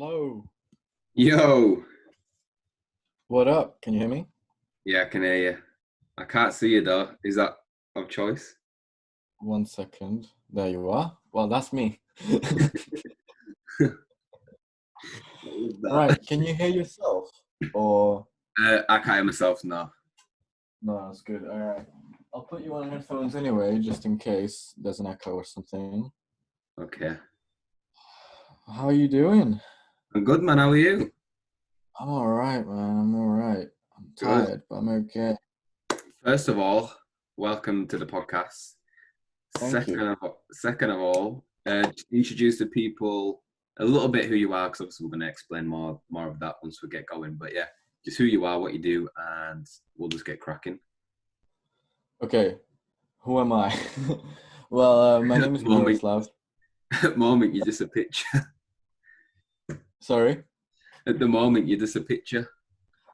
Hello. Yo, What up? Can you hear me? yeah, I can hear you. I can't see you though. Is that of choice? 1 second. There you are. Well, that's me. What was that? Right. Can you hear yourself? Or I can't hear myself now. no, that's good. All right. I'll put you on headphones anyway, just in case there's an echo or something. Okay, How are you doing? I'm good, man. How are you? I'm all right, man. I'm all right. I'm Good. tired, but I'm okay. First of all, welcome to the podcast. Thank you. Second of all, just introduce the people a little bit who you are, because obviously we're going to explain more of that once we get going. But yeah, just who you are, what you do, and we'll just get cracking. Okay. Who am I? Well, my At name the is moment, Miroslav. at the moment, you're just a picture. Sorry. At the moment, you're just a picture.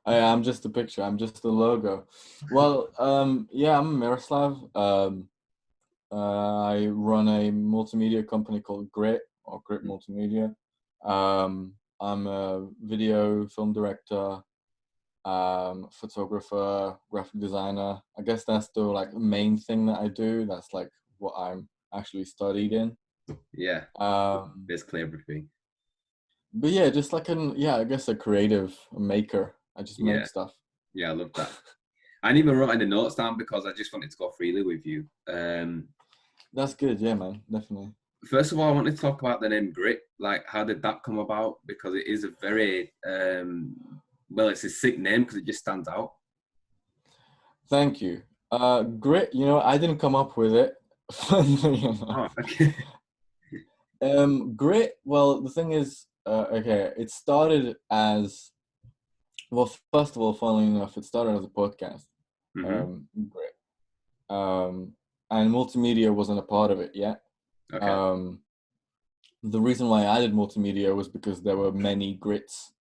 I'm just a picture. I'm just a logo. Well, yeah, I'm Miroslav. I run a multimedia company called Grit or Grit Multimedia. I'm a video film director, photographer, graphic designer. I guess that's the main thing that I do. That's like what I'm actually studied in. Yeah, Um, basically everything. but yeah, just I guess a creative maker. I just make Yeah, stuff. yeah, I love that. I didn't even write any notes down because I just wanted to go freely with you. That's good. Yeah, man, definitely. First of all, I want to talk about the name Grit. Like, how did that come about? Because it is a very, well, it's a sick name because it just stands out. Thank you. Grit, I didn't come up with it. Funnily enough. Oh, okay. Grit, well, the thing is, okay, it started as, well, first of all, funnily enough, it started as a podcast, Mm-hmm. Grit. And multimedia wasn't a part of it yet. Okay. Um, the reason why I did multimedia was because there were many grits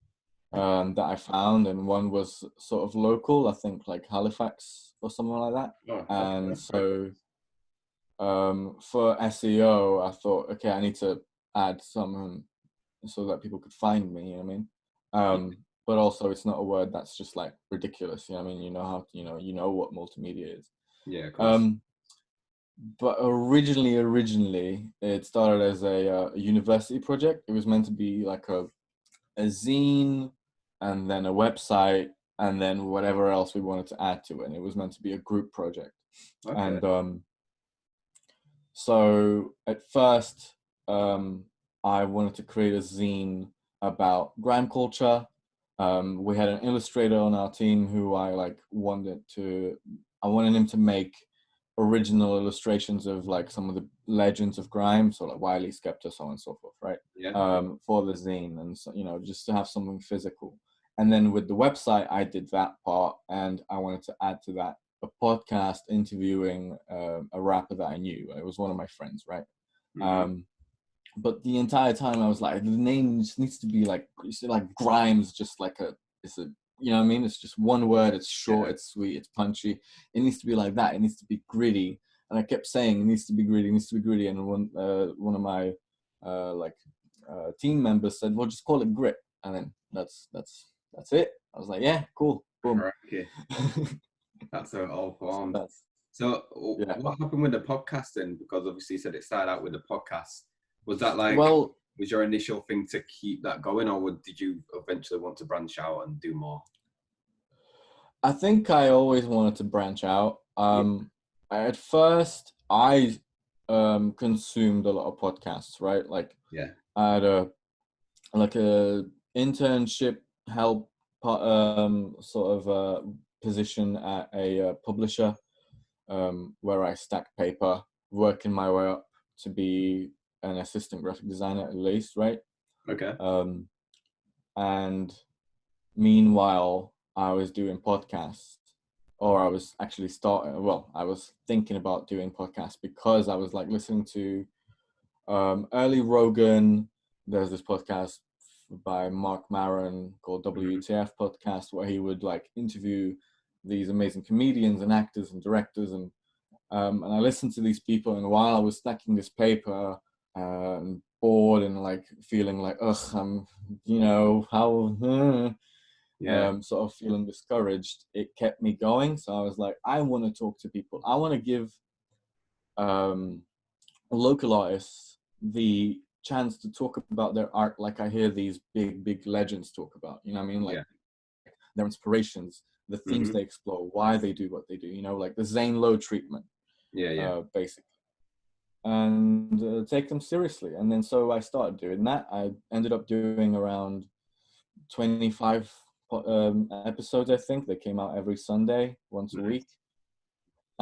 that I found, and one was sort of local, I think like Halifax or something like that. Oh, And okay. Very so for SEO, I thought, okay, I need to add something so that people could find me. You know what I mean? good. But also, it's not a word that's just like ridiculous. You know what I mean? You know how to, you know what multimedia is. Yeah, of course. Um, but originally, it started as a university project. It was meant to be like a zine, and then a website, and then whatever else we wanted to add to it. And it was meant to be a group project. Okay. And so at first, I wanted to create a zine about grime culture. We had an illustrator on our team who I wanted him to make original illustrations of like some of the legends of grime, so like Wiley, Skepta, so on and so forth, right? Yeah. For the zine, and so, just to have something physical. And then with the website, I did that part, and I wanted to add to that a podcast interviewing a rapper that I knew. It was one of my friends, right? Mm-hmm. Um, but the entire time I was like, the name just needs to be like Grimes, just like it's a, you know what I mean? It's just one word. It's short. Yeah. It's sweet. It's punchy. It needs to be like that. It needs to be gritty. And I kept saying it needs to be gritty. It needs to be gritty. And one of my team members said, "Well, just call it Grit." And then that's it. I was like, "Yeah, cool, boom." Okay. That's how it all So formed. that's So, yeah. what happened with the podcasting? Because obviously you said it started out with the podcast. Was that like, Well, was your initial thing to keep that going, or did you eventually want to branch out and do more? I think I always wanted to branch out. Yeah. At first, I consumed a lot of podcasts, right? Like Yeah. I had a internship help sort of position at a publisher where I stacked paper, working my way up to be an assistant graphic designer at least, right? Okay. Um, and meanwhile, I was doing podcasts, or I was actually I was thinking about doing podcasts because I was like listening to early Rogan. There's this podcast by Mark Maron called Mm-hmm. WTF Podcast, where he would like interview these amazing comedians and actors and directors, and I listened to these people. And while I was stacking this paper and bored and like feeling like, ugh, I'm, you know, how, Yeah. sort of feeling discouraged, it kept me going. So I was like, I want to talk to people. I want to give um, local artists the chance to talk about their art like I hear these big legends talk about. You know what I mean? Like Yeah. their inspirations, the themes Hmm. they explore, why they do what they do. You know, like the Zane Lowe treatment, Yeah. Yeah. basically, and take them seriously. And then so I started doing that. I ended up doing around 25 episodes, I think. They came out every Sunday, once a week. Nice.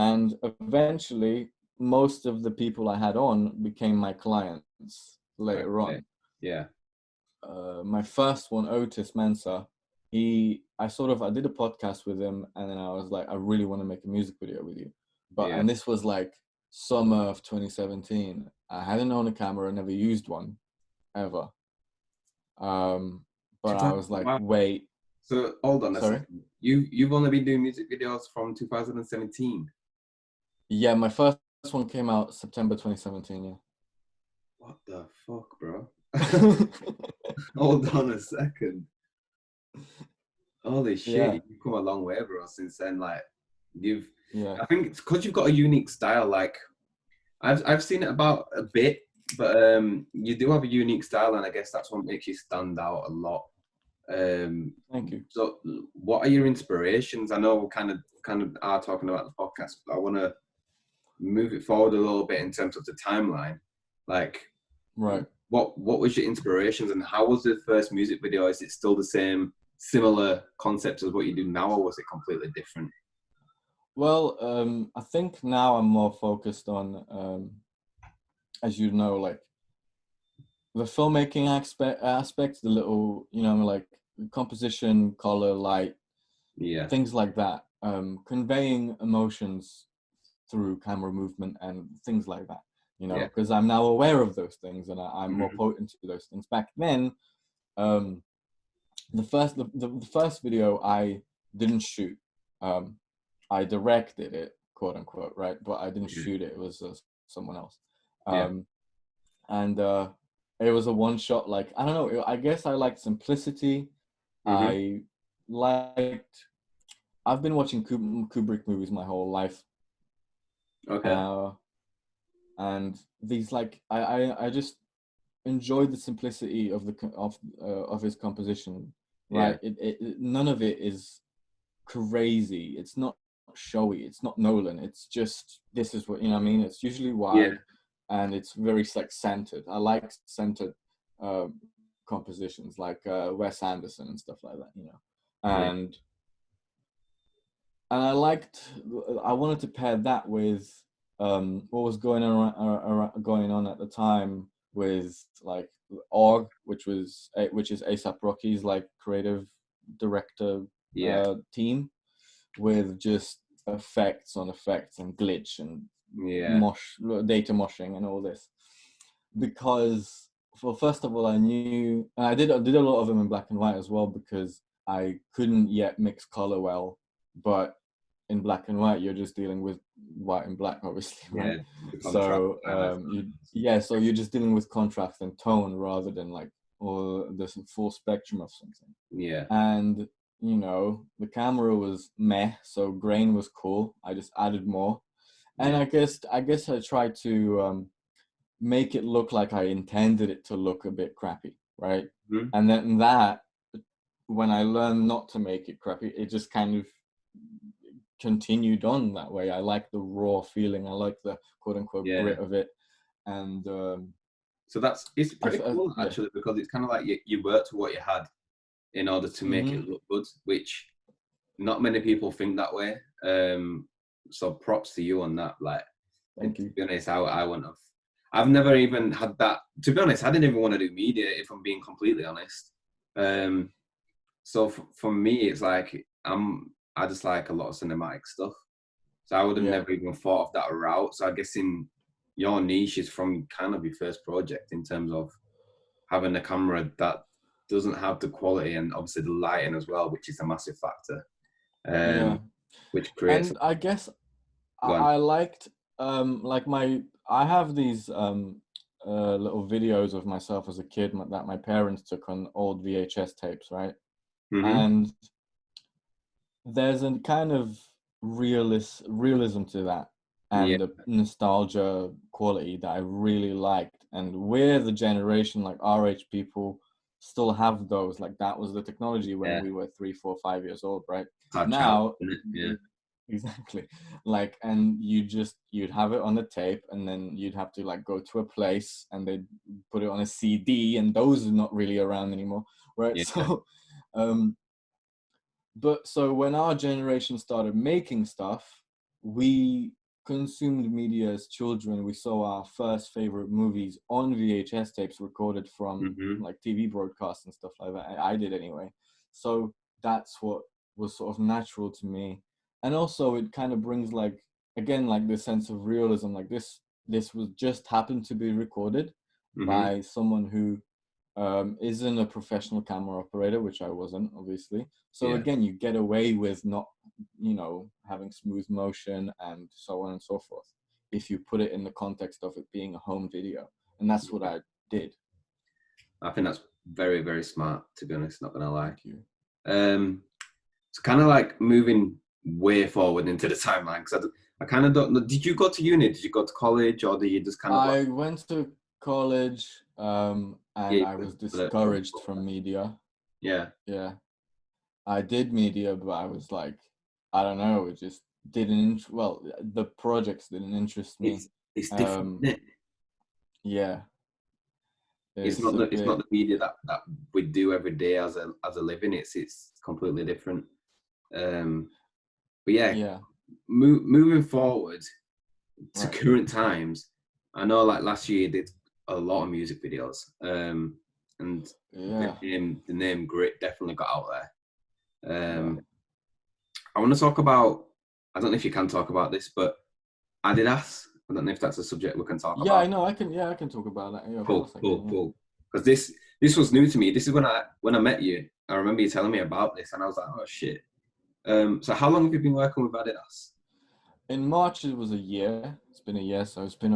And eventually, most of the people I had on became my clients later Okay. on. Yeah. My first one, Otis Mensah, I did a podcast with him, and then I was like, I really want to make a music video with you. Yeah. And this was like summer of 2017. I hadn't owned a camera, never used one ever. But I was like, Wow. wait, So hold on a sorry. second. You've only been doing music videos from 2017. Yeah, my first one came out September 2017. What the fuck, bro? Yeah. Hold on a second. Holy Yeah, shit, you've come a long way, bro, since then. Like, you've, yeah. I think it's because you've got a unique style. Like, I've seen it about a bit, but you do have a unique style, and I guess that's what makes you stand out a lot. Thank you. So, what are your inspirations? I know we kind of are talking about the podcast, but I want to move it forward a little bit in terms of the timeline. Like, Right. what was your inspirations, and how was the first music video? Is it still the same, similar concepts as what you do now, or was it completely different? Well, I think now I'm more focused on, as you know, like the filmmaking aspects, the little, you know, like composition, color, light, Yeah, things like that, conveying emotions through camera movement and things like that, you know, yeah. because I'm now aware of those things and I'm more Hmm. potent to those things. Back then, um, the first video I didn't shoot. Um, I directed it, quote unquote, right? But I didn't Yeah, shoot it. It was someone else. yeah. Um, and it was a one shot. Like, I don't know. I guess I liked simplicity. Hmm. I liked. I've been watching Kubrick movies my whole life, Okay. uh, and these like I just enjoyed the simplicity of of his composition. Yeah, Right. None of it is crazy. It's not showy. It's not Nolan. It's just this is what, you know what I mean. It's usually yeah, wide, and it's very like centered. I like centered uh, compositions like Wes Anderson and stuff like that. You know, yeah, and I liked. I wanted to pair that with what was going on at the time with like Org, which is ASAP Rocky's like creative director yeah, team, with just effects on effects and glitch and yeah, mosh data moshing and all this. Because, well, first of all, I knew, and I did a lot of them in black and white as well, because I couldn't yet mix color well. But in black and white, you're just dealing with white and black, obviously, right? yeah. The contrast, So highlights, so you're just dealing with contrast and tone rather than like or the full spectrum of something. yeah, And you know, the camera was meh, so grain was cool. I just added more, and yeah, I guess I tried to make it look like I intended it to look a bit crappy, right? mhm, And then that, when I learned not to make it crappy, it just kind of continued on that way. I like the raw feeling. I like the quote unquote yeah. grit of it, and So it's pretty cool yeah. actually, because it's kind of like you worked with what you had in order to make Mm-hmm. it look good, which not many people think that way. So props to you on that. Like, Thank to you. be honest, I wouldn't have. I've never even had that. To be honest, I didn't even want to do media, if I'm being completely honest. Um, so for me, it's like I just like a lot of cinematic stuff. So I would have Yeah. never even thought of that route. So I guess in your niche is from kind of your first project in terms of having a camera that doesn't have the quality and obviously the lighting as well, which is a massive factor. Yeah. Which creates. And I guess Go on. I liked like my I have these little videos of myself as a kid that my parents took on old VHS tapes, right? Mm-hmm. And there's a kind of realism to that, Yeah. and a nostalgia quality that I really liked. And we're the generation, like our age people still have those. Like that was the technology when Yeah. we were 3, 4, 5 years old, right? Our child, Now, isn't it? Yeah. exactly. Like, and you'd have it on a tape, and then you'd have to like go to a place and they'd put it on a CD, and those are not really around anymore, right? Yeah. So, um, but so when our generation started making stuff, we consumed media as children. We saw our first favorite movies on VHS tapes recorded from Mm-hmm. like TV broadcasts and stuff like that. I did anyway. So that's what was sort of natural to me. And also it kind of brings like, again, like this sense of realism. Like this was just happened to be recorded Mm-hmm. by someone who isn't a professional camera operator, which I wasn't, obviously. So Yeah. again, you get away with not, having smooth motion and so on and so forth, if you put it in the context of it being a home video. And that's what I did. I think that's very, very smart, to be honest, not gonna lie. Thank you. It's kind of like moving way forward into the timeline, because I kind of don't know. Did you go to uni? Did you go to college, or did you just kind of like, I went to college, and yeah, I was for discouraged from media. yeah, Yeah, I did media, but I was like, I don't know, it just didn't, well, the projects didn't interest me. it's different, Um, isn't it? yeah, It's it's not a the bit, media that we do every day as a living. It's completely different. Um, but yeah, yeah, moving forward to right. current times, I know like last year you did a lot of music videos, and Yeah, the name Grit definitely got out there. yeah. I want to talk about. I don't know if you can talk about this, but Adidas. I don't know if that's a subject we can talk Yeah, about. I know. I can talk about that. Yeah, of Cool, course I cool, can. Yeah. cool. Because this was new to me. This is when I met you. I remember you telling me about this, and I was like, oh shit. So how long have you been working with Adidas? In March it was a year. It's been a year, so it's been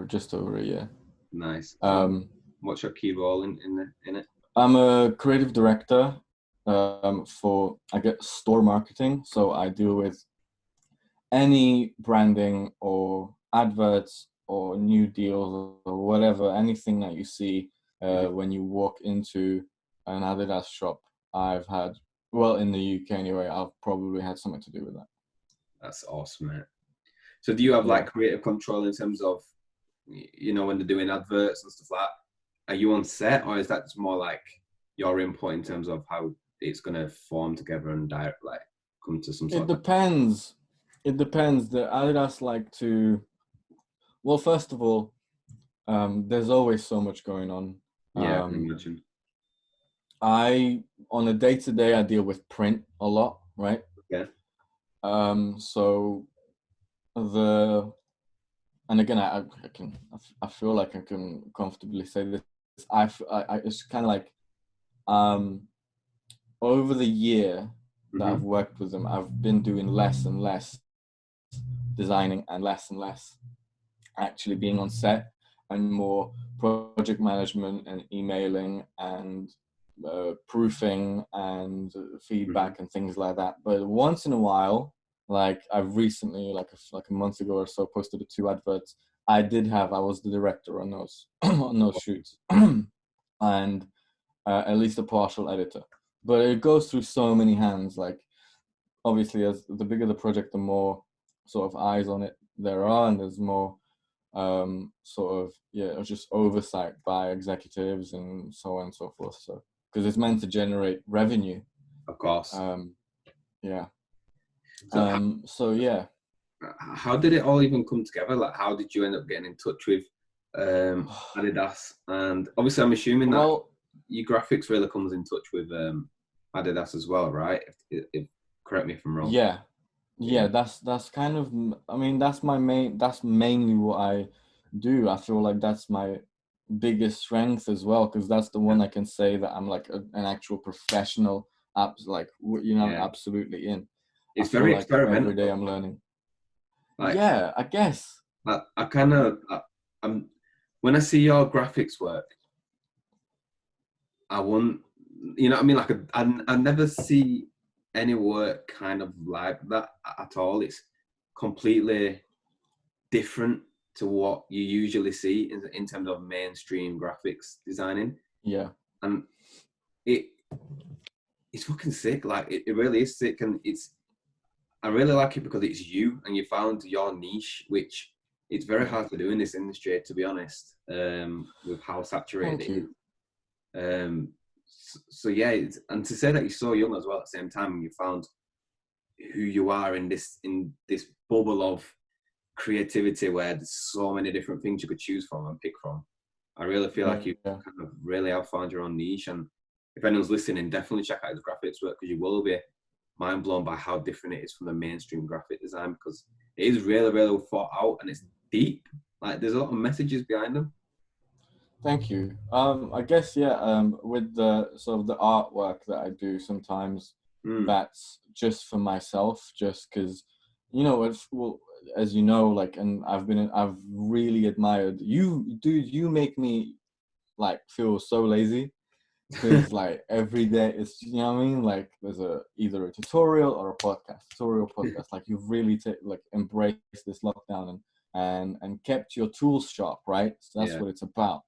just over a year. Nice. Um, What's your key role in it? I'm a creative director for I get store marketing, so I deal with any branding or adverts or new deals or whatever, anything that you see Mhm. when you walk into an Adidas shop. I've had, well, in the UK anyway, I've probably had something to do with that. That's awesome, mate. So do you have Yeah. like creative control in terms of, when they're doing adverts and stuff like that? Are you on set, or is that just more like your input in terms of how it's going to form together and direct, like come to some It sort of? depends. It depends. The Adidas like to, well, first of all, there's always so much going on. Yeah, I can Um, imagine. on a day to day, I deal with print a lot, right? Yeah. So the, and again, I feel like I can comfortably say this. It's kind of like, um, over the year that Mm-hmm. I've worked with them, I've been doing less and less designing and less actually being on set, and more project management and emailing and proofing and Mm-hmm. feedback and things like that. But once in a while, like I've recently, like a month ago or so, posted the 2 adverts. I was the director on those on those shoots, and at least a partial editor. But it goes through so many hands. Like obviously, as the bigger the project, the more sort of eyes on it there are, and there's more sort of, yeah, just oversight by executives and so on and so forth. So because it's meant to generate revenue. Of course. um yeah. So So yeah. how did it all even come together? Like, how did you end up getting in touch with Adidas? And obviously, I'm assuming that Well, your graphics really comes in touch with Adidas as well, right? If correct me if I'm wrong. yeah, Yeah, yeah, that's kind of, I mean, that's mainly what I do. I feel like that's my biggest strength as well, because that's the yeah, one I can say that I'm like an actual professional like, yeah. absolutely in. I It's feel very like every day experimental. I'm learning. Like, Yeah, I guess. I kind of, I'm. when I see your graphics work, I want, you know what I mean? Like I never see any work kind of like that at all. It's completely different to what you usually see in terms of mainstream graphics designing. Yeah. And it it's fucking sick. Like it really is sick, and I really like it because it's you and you found your niche, which it's very hard to do in this industry, to be honest, with how saturated Thank it is. you. So yeah, and to say that you're so young as well at the same time, and you found who you are in this bubble of creativity where there's so many different things you could choose from and pick from. I really feel like you Yeah. kind of really have found your own niche. And if anyone's listening, definitely check out his graphics work, because you will be mind blown by how different it is from the mainstream graphic design, because it is really, really thought out and it's deep. Like there's a lot of messages behind them. Thank you. I guess, yeah, with the sort of the artwork that I do sometimes, Mm. that's just for myself, just because, you know, well, as you know, like, and I've really admired you, dude. You make me like feel so lazy, because like every day it's, you know what I mean, like there's either a tutorial or a podcast. Like you've really like embraced this lockdown and kept your tools sharp, right? So that's Yeah. what it's about.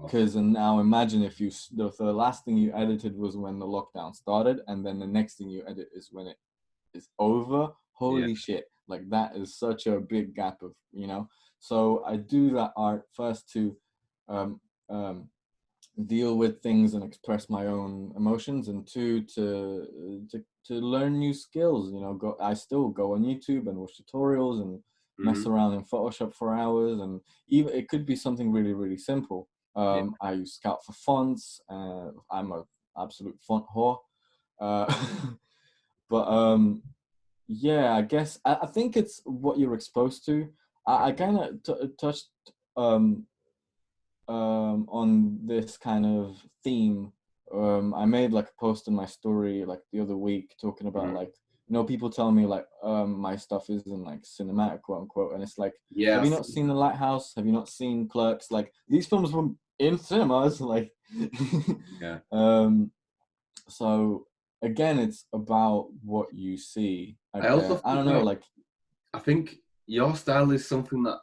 Because and now imagine if the last thing you edited was when the lockdown started, and then the next thing you edit is when it is over. Yeah. Holy shit, like that is such a big gap of, you know. So I do that art first to um um deal with things and express my own emotions, and two, to learn new skills. You know, I still go on YouTube and watch tutorials and mess Mm-hmm. around in Photoshop for hours, and even it could be something really, really simple. Yeah. I use Scout for fonts. I'm a absolute font whore. uh, but yeah, I guess I think it's what you're exposed to. I kind of touched um on this kind of theme. I made like a post in my story like the other week talking about, Mm-hmm. like, you know, people tell me like my stuff isn't like cinematic, quote unquote, and it's like, Yeah. have you not seen The Lighthouse? Have you not seen Clerks? Like these films were in cinemas, like Yeah. um so again, it's about what you see. I also I think don't know, like, like, I think your style is something that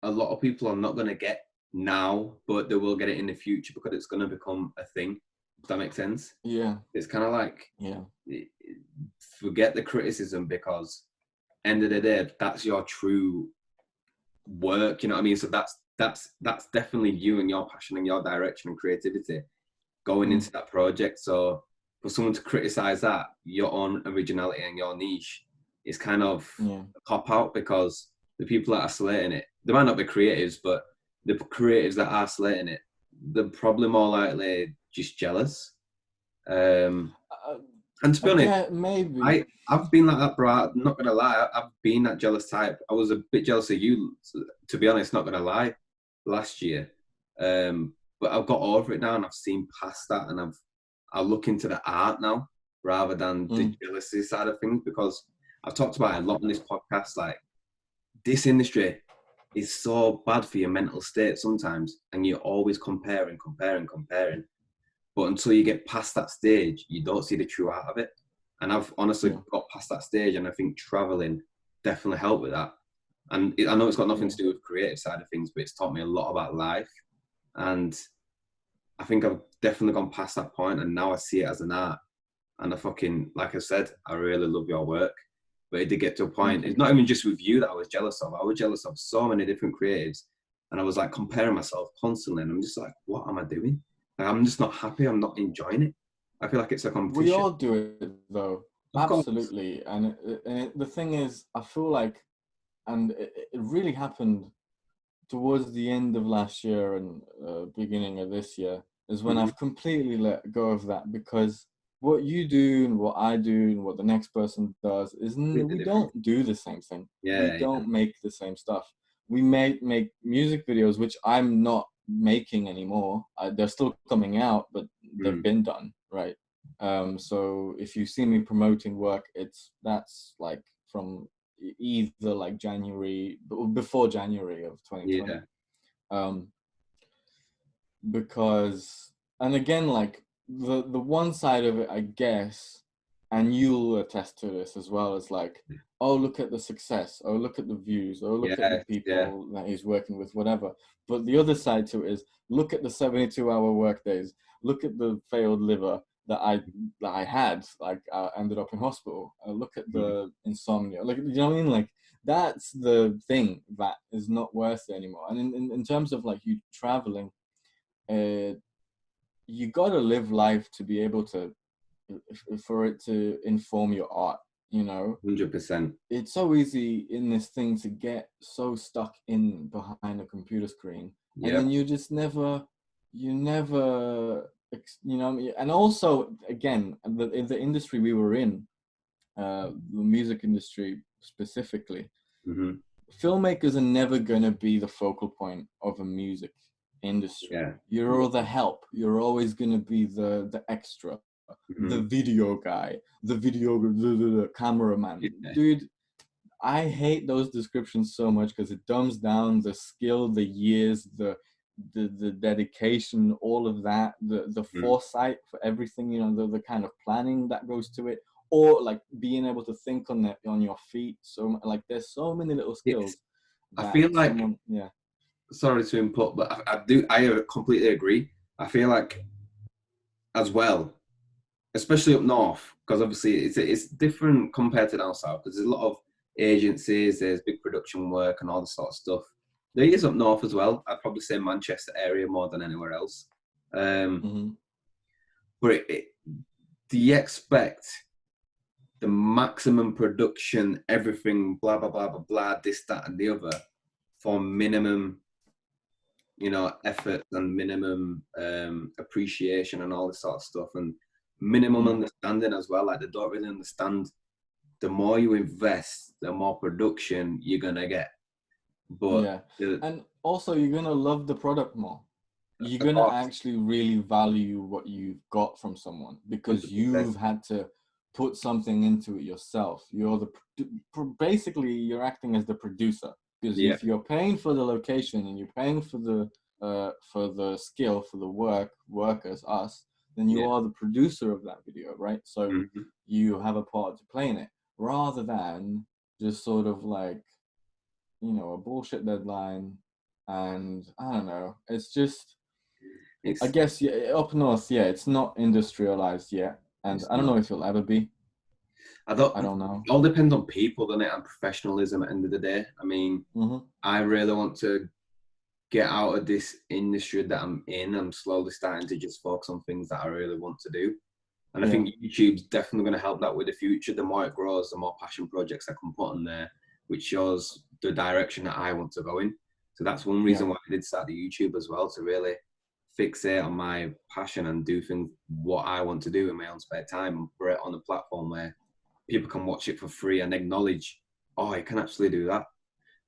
a lot of people are not going to get now, but they will get it in the future because it's going to become a thing. Does that make sense? yeah, It's kind of like yeah, forget the criticism, because end of the day, that's your true work. You know what I mean? So that's definitely you and your passion and your direction and creativity going mm, into that project. So for someone to criticize that, your own originality and your niche, is kind of yeah, a cop out, because the people that are slating it, they might not be creatives, but the creatives that are slating it, they're probably more likely just jealous. Um, uh, and to I be honest, get maybe. I've been like that, bro. I'm not gonna lie. I've been that jealous type. I was a bit jealous of you, to be honest. Not gonna lie, last year. But I've got over it now, and I've seen past that, and I look into the art now rather than the Mm, jealousy side of things, because I've talked about it a lot on this podcast. Like this industry is so bad for your mental state sometimes, and you're always comparing. But until you get past that stage, you don't see the true art of it. And I've honestly yeah, got past that stage, and I think traveling definitely helped with that. And I know it's got nothing yeah. to do with creative side of things, but it's taught me a lot about life. And I think I've definitely gone past that point, and now I see it as an art. And I fucking, like I said, I really love your work. But it did get to a point, Thank it's you. not even just with you that I was jealous of. I was jealous of so many different creatives. And I was like comparing myself constantly. And I'm just like, what am I doing? Like, I'm just not happy. I'm not enjoying it. I feel like it's a We competition. all do it though, Of course. absolutely. The thing is, I feel like, and it really happened towards the end of last year and beginning of this year, is when Mm-hmm. I've completely let go of that, because what you do and what I do and what the next person does is Completely we different. don't do the same thing. We Yeah, yeah. don't make the same stuff. We make music videos, which I'm not making anymore. They're still coming out, but they've Mm. been done, right? So if you see me promoting work, that's like from either like January, before January of Yeah. 2020. Um, because, and again, like the one side of it, I guess, and you'll attest to this as well, is like, oh, look at the success, oh, look at the views, oh, look at the Yeah. people that he's working with, whatever. But the other side to it is, look at the 72-hour work days, look at the failed liver that I had, like I ended up in hospital. Look at the insomnia, like, you know what I mean? Like, that's the thing that is not worth it anymore. And in terms of like you traveling, you gotta live life to be able to, for it to inform your art, you know. 100%. It's so easy in this thing to get so stuck in behind a computer screen, and Yeah. then you never, you know. And also, again, in the industry we were in, the music industry specifically, Hmm. filmmakers are never going to be the focal point of a music industry. Yeah. You're the help. You're always going to be the extra, the Hmm. video guy, the cameraman. Yeah. Dude, I hate those descriptions so much because it dumbs down the skill, the years, the dedication, all of that, the Mhm. foresight for everything, you know, the kind of planning that goes to it, or like being able to think on your feet. So like there's so many little It's, skills I that feel like, someone, yeah. sorry to input, but I completely agree. I feel like as well, especially up north, because obviously it's different compared to down south, because there's a lot of agencies, there's big production work and all this sort of stuff. There is up north as well. I'd probably say Manchester area more than anywhere else. Um, Mm-hmm. but do you expect the maximum production, everything, blah, blah, blah, blah, blah, this, that, and the other, for minimum, effort and minimum appreciation and all this sort of stuff, and minimum Mm. understanding as well. Like, they don't really understand the more you invest, the more production you're going to get. But, Yeah. And also you're gonna love the product more. You're of gonna course, actually really value what you've got from someone because 100%. you've had to put something into it yourself. You're basically you're acting as the producer, because Yeah, if you're paying for the location and you're paying for the skill, for the workers, us, then you yeah. are the producer of that video, right? So Hmm. you have a part to play in it, rather than just sort of like, you know, a bullshit deadline. And I don't know, it's just, I It's, guess, yeah, up north, yeah, it's not industrialized yet, and it's I don't know not. if it'll ever be. I don't, I it don't know. all depends on people, doesn't it? And professionalism at the end of the day. I mean, Mm-hmm. I really want to get out of this industry that I'm in. I'm slowly starting to just focus on things that I really want to do. And I Yeah. think YouTube's definitely going to help that with the future. The more it grows, the more passion projects I can put on there, which shows the direction that I want to go in. So that's one Yeah. reason why I did start the YouTube as well, to really fixate on my passion and do things what I want to do in my own spare time, and put it on a platform where people can watch it for free and acknowledge, oh, I can actually do that.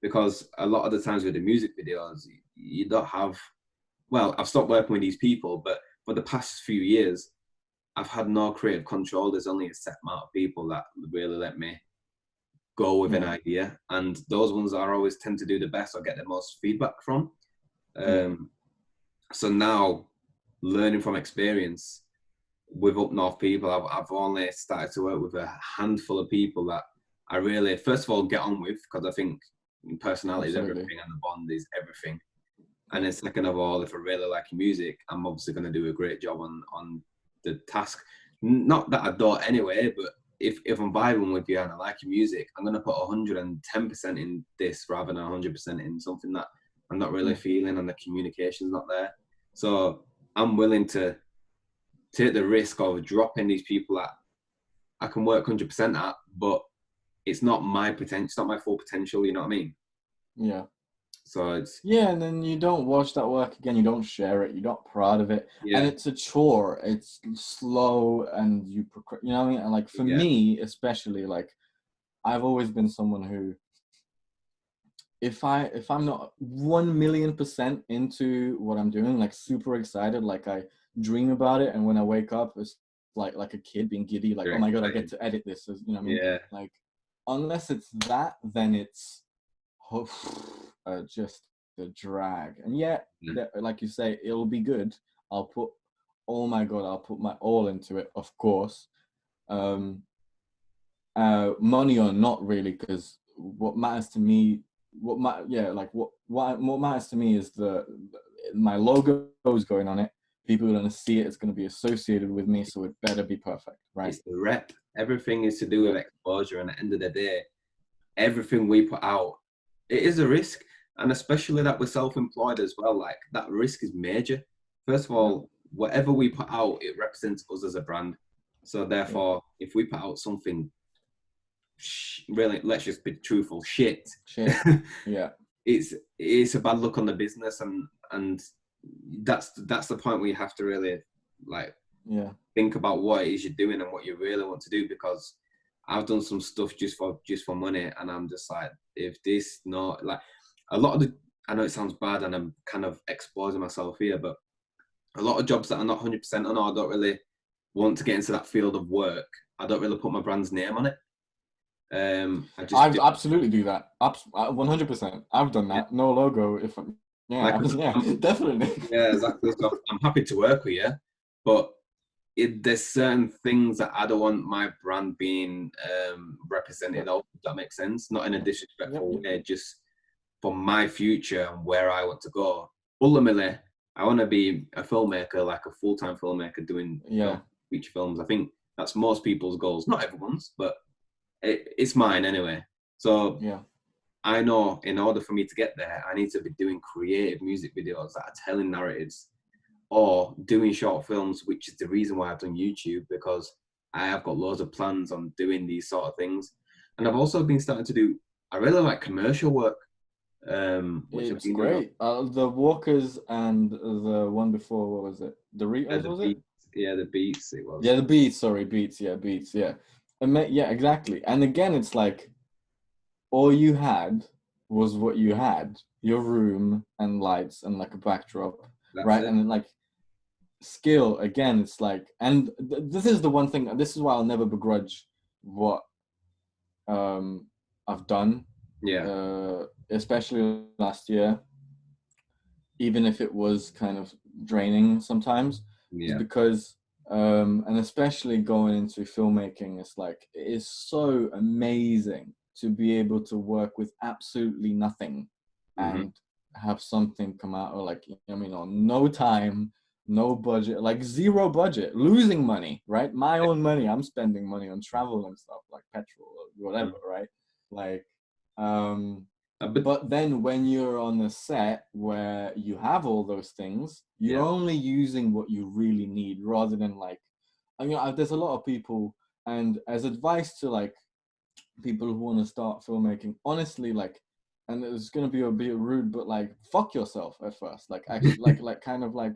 Because a lot of the times with the music videos, you don't have, well, I've stopped working with these people, but for the past few years, I've had no creative control. There's only a set amount of people that really let me go with an Yeah. idea. And those ones are always tend to do the best or get the most feedback from. Yeah. Um, so now, learning from experience with up north people, I've only started to work with a handful of people that I really, first of all, get on with, because I think personality is Absolutely. everything and the bond is everything. And Yeah. then second of all, if I really like music, I'm obviously going to do a great job on the task. Not that I don't anyway, but if I'm vibing with you and I like your music, I'm going to put 110% in this rather than 100% in something that I'm not really Yeah. feeling and the communication's not there. So I'm willing to take the risk of dropping these people that I can work 100% at, but it's not my potential, it's not my full potential, you know what I mean? Yeah. So it's, Yeah, and then you don't watch that work again, you don't share it, you're not proud of it, and yeah, it's a chore, it's slow, and you know what I mean? And like for yeah, me, especially, like I've always been someone who, if I'm not 1,000,000% into what I'm doing, like super excited, like I dream about it, and when I wake up, it's like a kid being giddy, like, you're oh my god, I get excited. to edit this, you know what I mean? Yeah. Like, unless it's that, then it's just the drag. And yet, Yeah. like you say, it'll be good. I'll put, oh my God, I'll put my all into it, of course. Money or not really, because what matters to me, what matters to me is my logo is going on it. People are going to see it. It's going to be associated with me, so it better be perfect, right? It's the rep. Everything is to do with exposure, and at the end of the day, everything we put out, it is a risk, and especially that we're self-employed as well. Like that risk is major. First of all, whatever we put out, it represents us as a brand. So therefore, if we put out something really, let's just be truthful, shit. Yeah. It's a bad look on the business, and that's the point where you have to really like think about what it is you're doing and what you really want to do, because I've done some stuff just for money, and I'm just like, if this not like a lot of the, I know it sounds bad and I'm kind of exposing myself here, but a lot of jobs that are not 100% on, I don't really want to get into that field of work. I don't really put my brand's name on it. I absolutely do that. 100%. I've done that. No logo. Definitely. Yeah, exactly. So I'm happy to work with you, but there's certain things that I don't want my brand being represented of, if that makes sense. Not in a disrespectful way, just for my future and where I want to go. Ultimately, I want to be a filmmaker, like a full-time filmmaker doing feature films. I think that's most people's goals. Not everyone's, but it's mine anyway. So I know in order for me to get there, I need to be doing creative music videos that are telling narratives, or doing short films, which is the reason why I've done YouTube, because I have got loads of plans on doing these sort of things. And I've also been starting to do, I really like commercial work. Which it's great. The Walkers and the one before, what was it? The Ritos, was it? Yeah, the Beats, it was. Yeah, the Beats, sorry, Beats, yeah. Yeah, exactly. And again, it's like, all you had was what you had, your room and lights and like a backdrop, right? And then like skill, again, it's like, and this is the one thing, this is why I'll never begrudge what I've done, especially last year, even if it was kind of draining sometimes, is because and especially going into filmmaking, it's like, it is so amazing to be able to work with absolutely nothing and have something come out, or like, I mean, on no time, no budget, like zero budget, losing money, right? My own money, I'm spending money on travel and stuff, like petrol or whatever, right? Like, but then when you're on a set where you have all those things, you're only using what you really need, rather than like, I mean, there's a lot of people, and as advice to like people who want to start filmmaking, honestly, like, and it's going to be a bit rude, but like, fuck yourself at first, like, actually, like kind of like,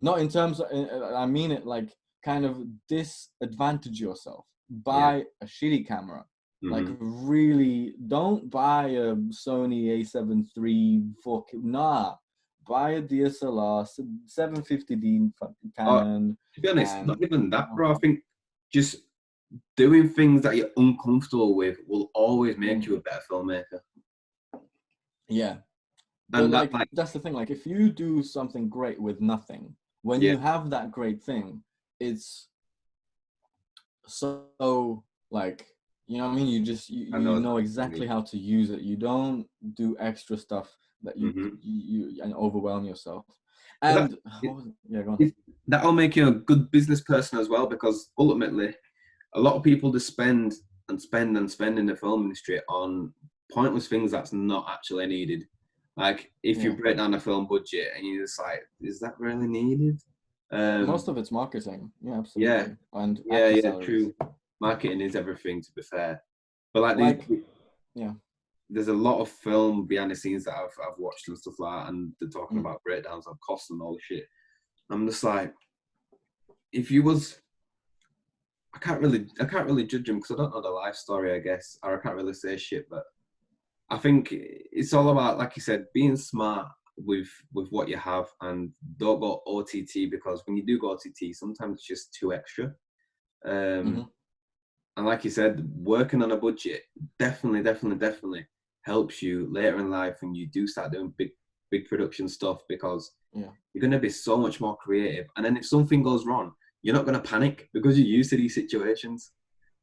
not in terms of, I mean it like, kind of disadvantage yourself, buy a shitty camera. Like, really, don't buy a Sony A7 III 4K. Nah, buy a DSLR 750D Canon. To be honest, not even that, bro. I think just doing things that you're uncomfortable with will always make you a better filmmaker. Yeah. But and like, that's the thing. Like, if you do something great with nothing, when you have that great thing, it's so like, you know what I mean? You just, you know exactly how to use it. You don't do extra stuff that you and overwhelm yourself. And go on. That'll make you a good business person as well, because ultimately, a lot of people just spend in the film industry on pointless things that's not actually needed. Like, if you break down a film budget and you're just like, is that really needed? Most of it's marketing. Yeah, absolutely. And true. Marketing is everything, to be fair. But like there's a lot of film behind the scenes that I've watched and stuff like that, and they're talking about breakdowns of costs and all the shit. I'm just like, if you was, I can't really judge them because I don't know the life story, I guess, or I can't really say shit. But I think it's all about, like you said, being smart with what you have, and don't go OTT, because when you do go OTT, sometimes it's just too extra. And like you said, working on a budget definitely helps you later in life when you do start doing big production stuff, because Yeah. you're going to be so much more creative. And then if something goes wrong, you're not going to panic because you're used to these situations.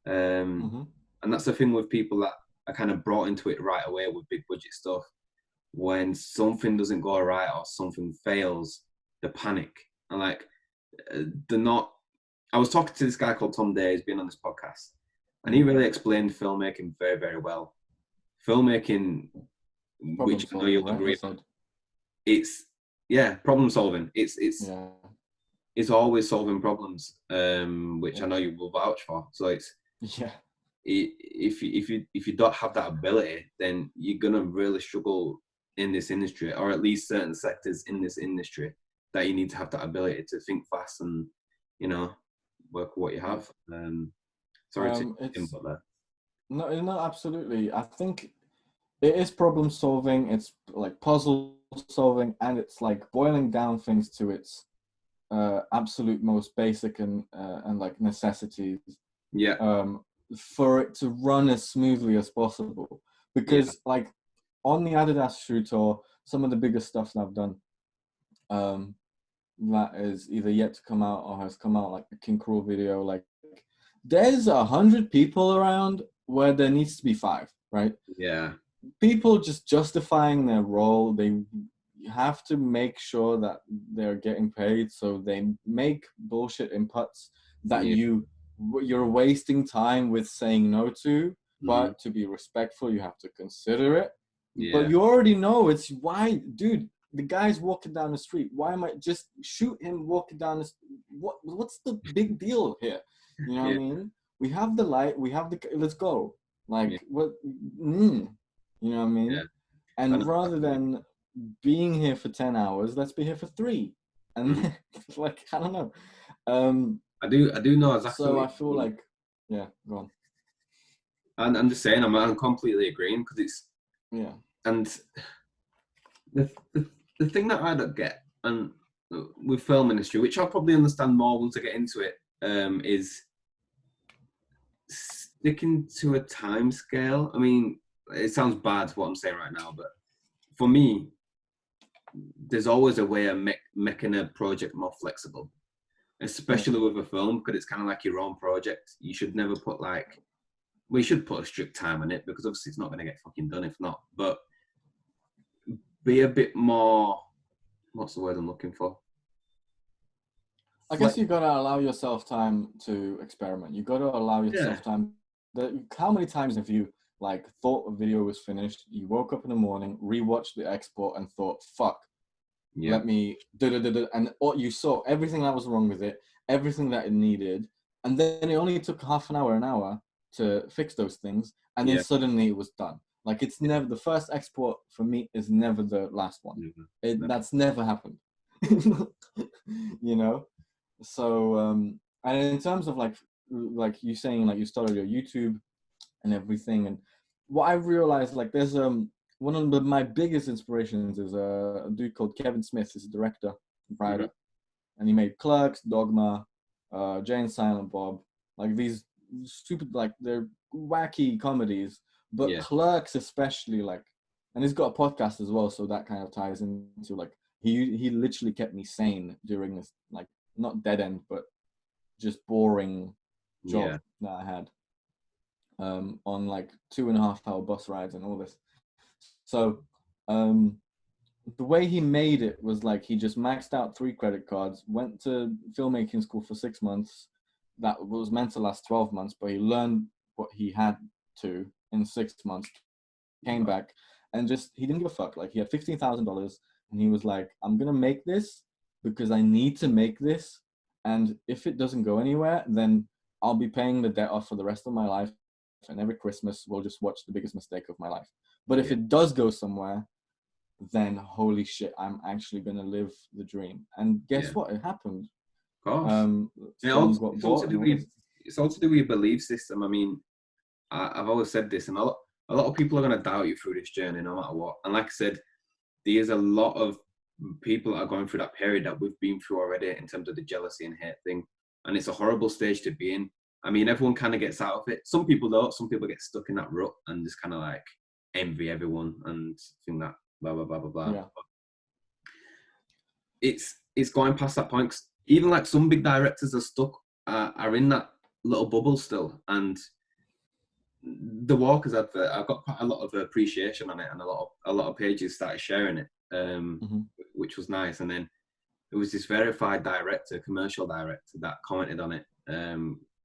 Mm-hmm. And that's the thing with people that are kind of brought into it right away with big budget stuff. When something doesn't go right or something fails, they panic. And like, they're not. I was talking to this guy called Tom Day, who's been on this podcast, and he really explained filmmaking very, very well. Filmmaking, Problem which I know solving, you'll right? You agree on, said. it's problem solving. Yeah. It's always solving problems, which Yeah. I know you will vouch for. So it's Yeah. if you don't have that ability, then you're gonna really struggle in this industry, or at least certain sectors in this industry, that you need to have that ability to think fast and, you know, work with what you have. Sorry to It's input there. no, absolutely. I think it is problem solving. It's like puzzle solving, and it's like boiling down things to its absolute most basic and like necessities. Yeah, For it to run as smoothly as possible. yeah, Because like on the Adidas shoe tour, some of the biggest stuff that I've done, that is either yet to come out or has come out, like the King Cruel video, like there's 100 people around where there needs to be 5, right? yeah, People just justifying their role. They have to make sure that they're getting paid, so they make bullshit inputs that yeah. you're wasting time with saying no to. Mhm. But to be respectful, you have to consider it. But Yeah, you already know it's why, dude. The guy's walking down the street. Why am I just shoot him walking down the? What's the big deal here? You know what I yeah, mean? We have the light. We have the. Let's go. yeah, Like what? You know what I yeah. mean? I And know rather exactly. than being here for 10 hours, let's be here for 3. Mhm. And like, I don't know. Um, I do know exactly so what I you feel mean. like, yeah, go on. And I'm just saying, I'm completely agreeing, because it's, Yeah. and the thing that I don't get, and with film industry, which I'll probably understand more once I get into it, is sticking to a time scale. I mean, it sounds bad what I'm saying right now, but for me, there's always a way of making a project more flexible, Yeah. especially with a film, because it's kind of like your own project. You should never put like, we should put a strict time on it, because obviously it's not going to get fucking done if not. But be a bit more, what's the word I'm looking for? I guess Flex. you got to allow yourself time to experiment. You got to allow Yeah, yourself time. How many times have you like thought a video was finished? You woke up in the morning, rewatched the export, and thought, "Fuck, yeah, let me da da da da," and you saw everything that was wrong with it, everything that it needed, and then it only took half an hour to fix those things, and then yeah, suddenly it was done. Like it's yeah. never the first export for me is never the last one. Never, never. That's never happened. You know. So and in terms of like you saying like you started your YouTube and everything, and what I realized, like there's one of my biggest inspirations is a dude called Kevin Smith. He's a director Okay. writer, and he made Clerks, Dogma, Jay and Silent Bob, like these stupid, like they're wacky comedies, but Yeah, Clerks especially, like, and he's got a podcast as well, so that kind of ties into like he literally kept me sane during this, like, not dead end but just boring job yeah, that I had, on like 2.5 hour bus rides and all this. So the way he made it was like he just maxed out 3 credit cards, went to filmmaking school for 6 months. That was meant to last 12 months, but he learned what he had to in 6 months, came right. back, and just he didn't give a fuck. Like he had $15,000, and he was like, "I'm gonna make this because I need to make this, and if it doesn't go anywhere, then I'll be paying the debt off for the rest of my life, and every Christmas we'll just watch the biggest mistake of my life. But if Yeah, it does go somewhere, then holy shit, I'm actually gonna live the dream." And yeah, guess what? It happened. of course. And Film got it's all bought to and do all with this. it's all to do with your belief system. I mean, I've always said this, and a lot of people are going to doubt you through this journey, no matter what. And like I said, there's a lot of people that are going through that period that we've been through already in terms of the jealousy and hate thing, and it's a horrible stage to be in. I mean, everyone kind of gets out of it. Some people don't. Some people get stuck in that rut and just kind of like envy everyone and think that blah blah blah blah blah. Yeah. it's going past that point. 'Cause even like some big directors are stuck, are in that little bubble still. And the Walkers advert, I've got quite a lot of appreciation on it, and a lot of pages started sharing it, Mm-hmm. which was nice. And then it was this verified director, commercial director, that commented on it,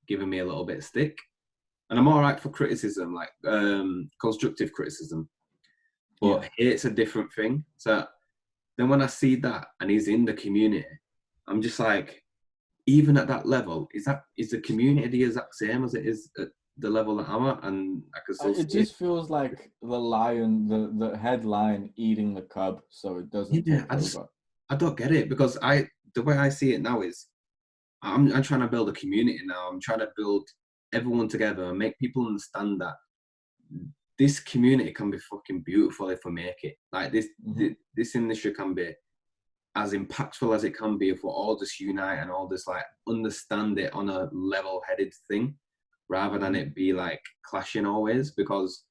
giving me a little bit of stick. And I'm all right for criticism, like constructive criticism, but hate's a different thing. So then when I see that and he's in the community, I'm just like, even at that level, is the community the exact same as it is at the level that I'm at? And I can still It see it. just feels like the lion, the head lion eating the cub, so it doesn't Yeah, take over. I don't get it, because the way I see it now is I'm trying to build a community now. I'm trying to build everyone together and make people understand that this community can be fucking beautiful if we make it. Like this industry can be as impactful as it can be if we all just unite and all just like understand it on a level-headed thing, rather than it be like clashing always, because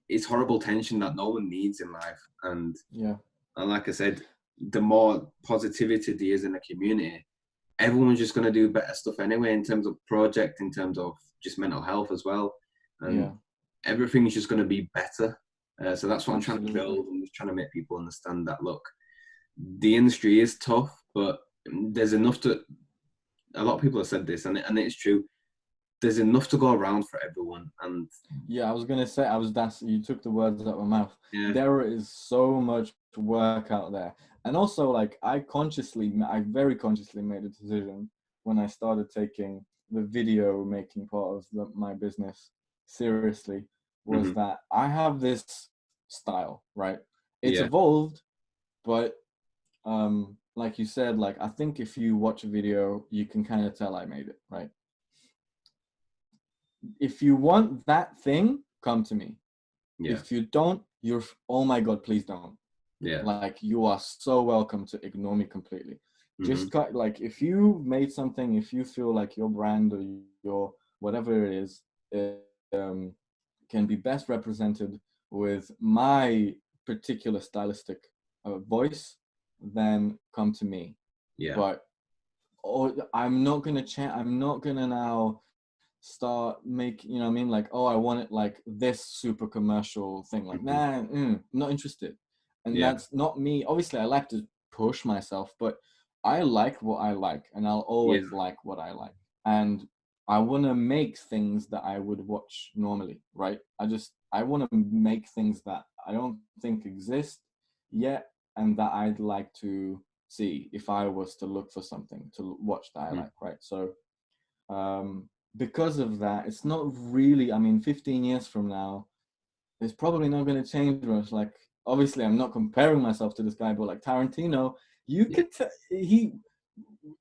it's horrible tension that no one needs in life. And like I said, the more positivity there is in the community, everyone's just going to do better stuff anyway, in terms of project, in terms of just mental health as well. And everything's just going to be better. So that's what I'm trying to build. I'm just trying to make people understand that, look, the industry is tough, but there's enough to, a lot of people have said this, and it's true, there's enough to go around for everyone. And I was gonna say, you took the words out of my mouth. Yeah. There is so much work out there, and also like I very consciously made a decision when I started taking the video making part of my business seriously, was that I have this style, right? It's evolved, but like you said, like I think if you watch a video, you can kind of tell I made it, right? If you want that thing, come to me. If you don't, oh my God, please don't. Like you are so welcome to ignore me completely. Just like if you made something, if you feel like your brand or your whatever it is, can be best represented with my particular stylistic voice, then come to me. But I'm not gonna I'm not gonna now start making, you know what I mean, like, oh, I want it like this super commercial thing, like not interested. And that's not me. Obviously I like to push myself, but I like what I like, and I'll always like what I like, and I want to make things that I would watch normally, right? I want to make things that I don't think exist yet, and that I'd like to see if I was to look for something to watch that I like, right? So because of that, it's not really, I mean, 15 years from now, it's probably not going to change much. Like, obviously, I'm not comparing myself to this guy, but like Tarantino, you could,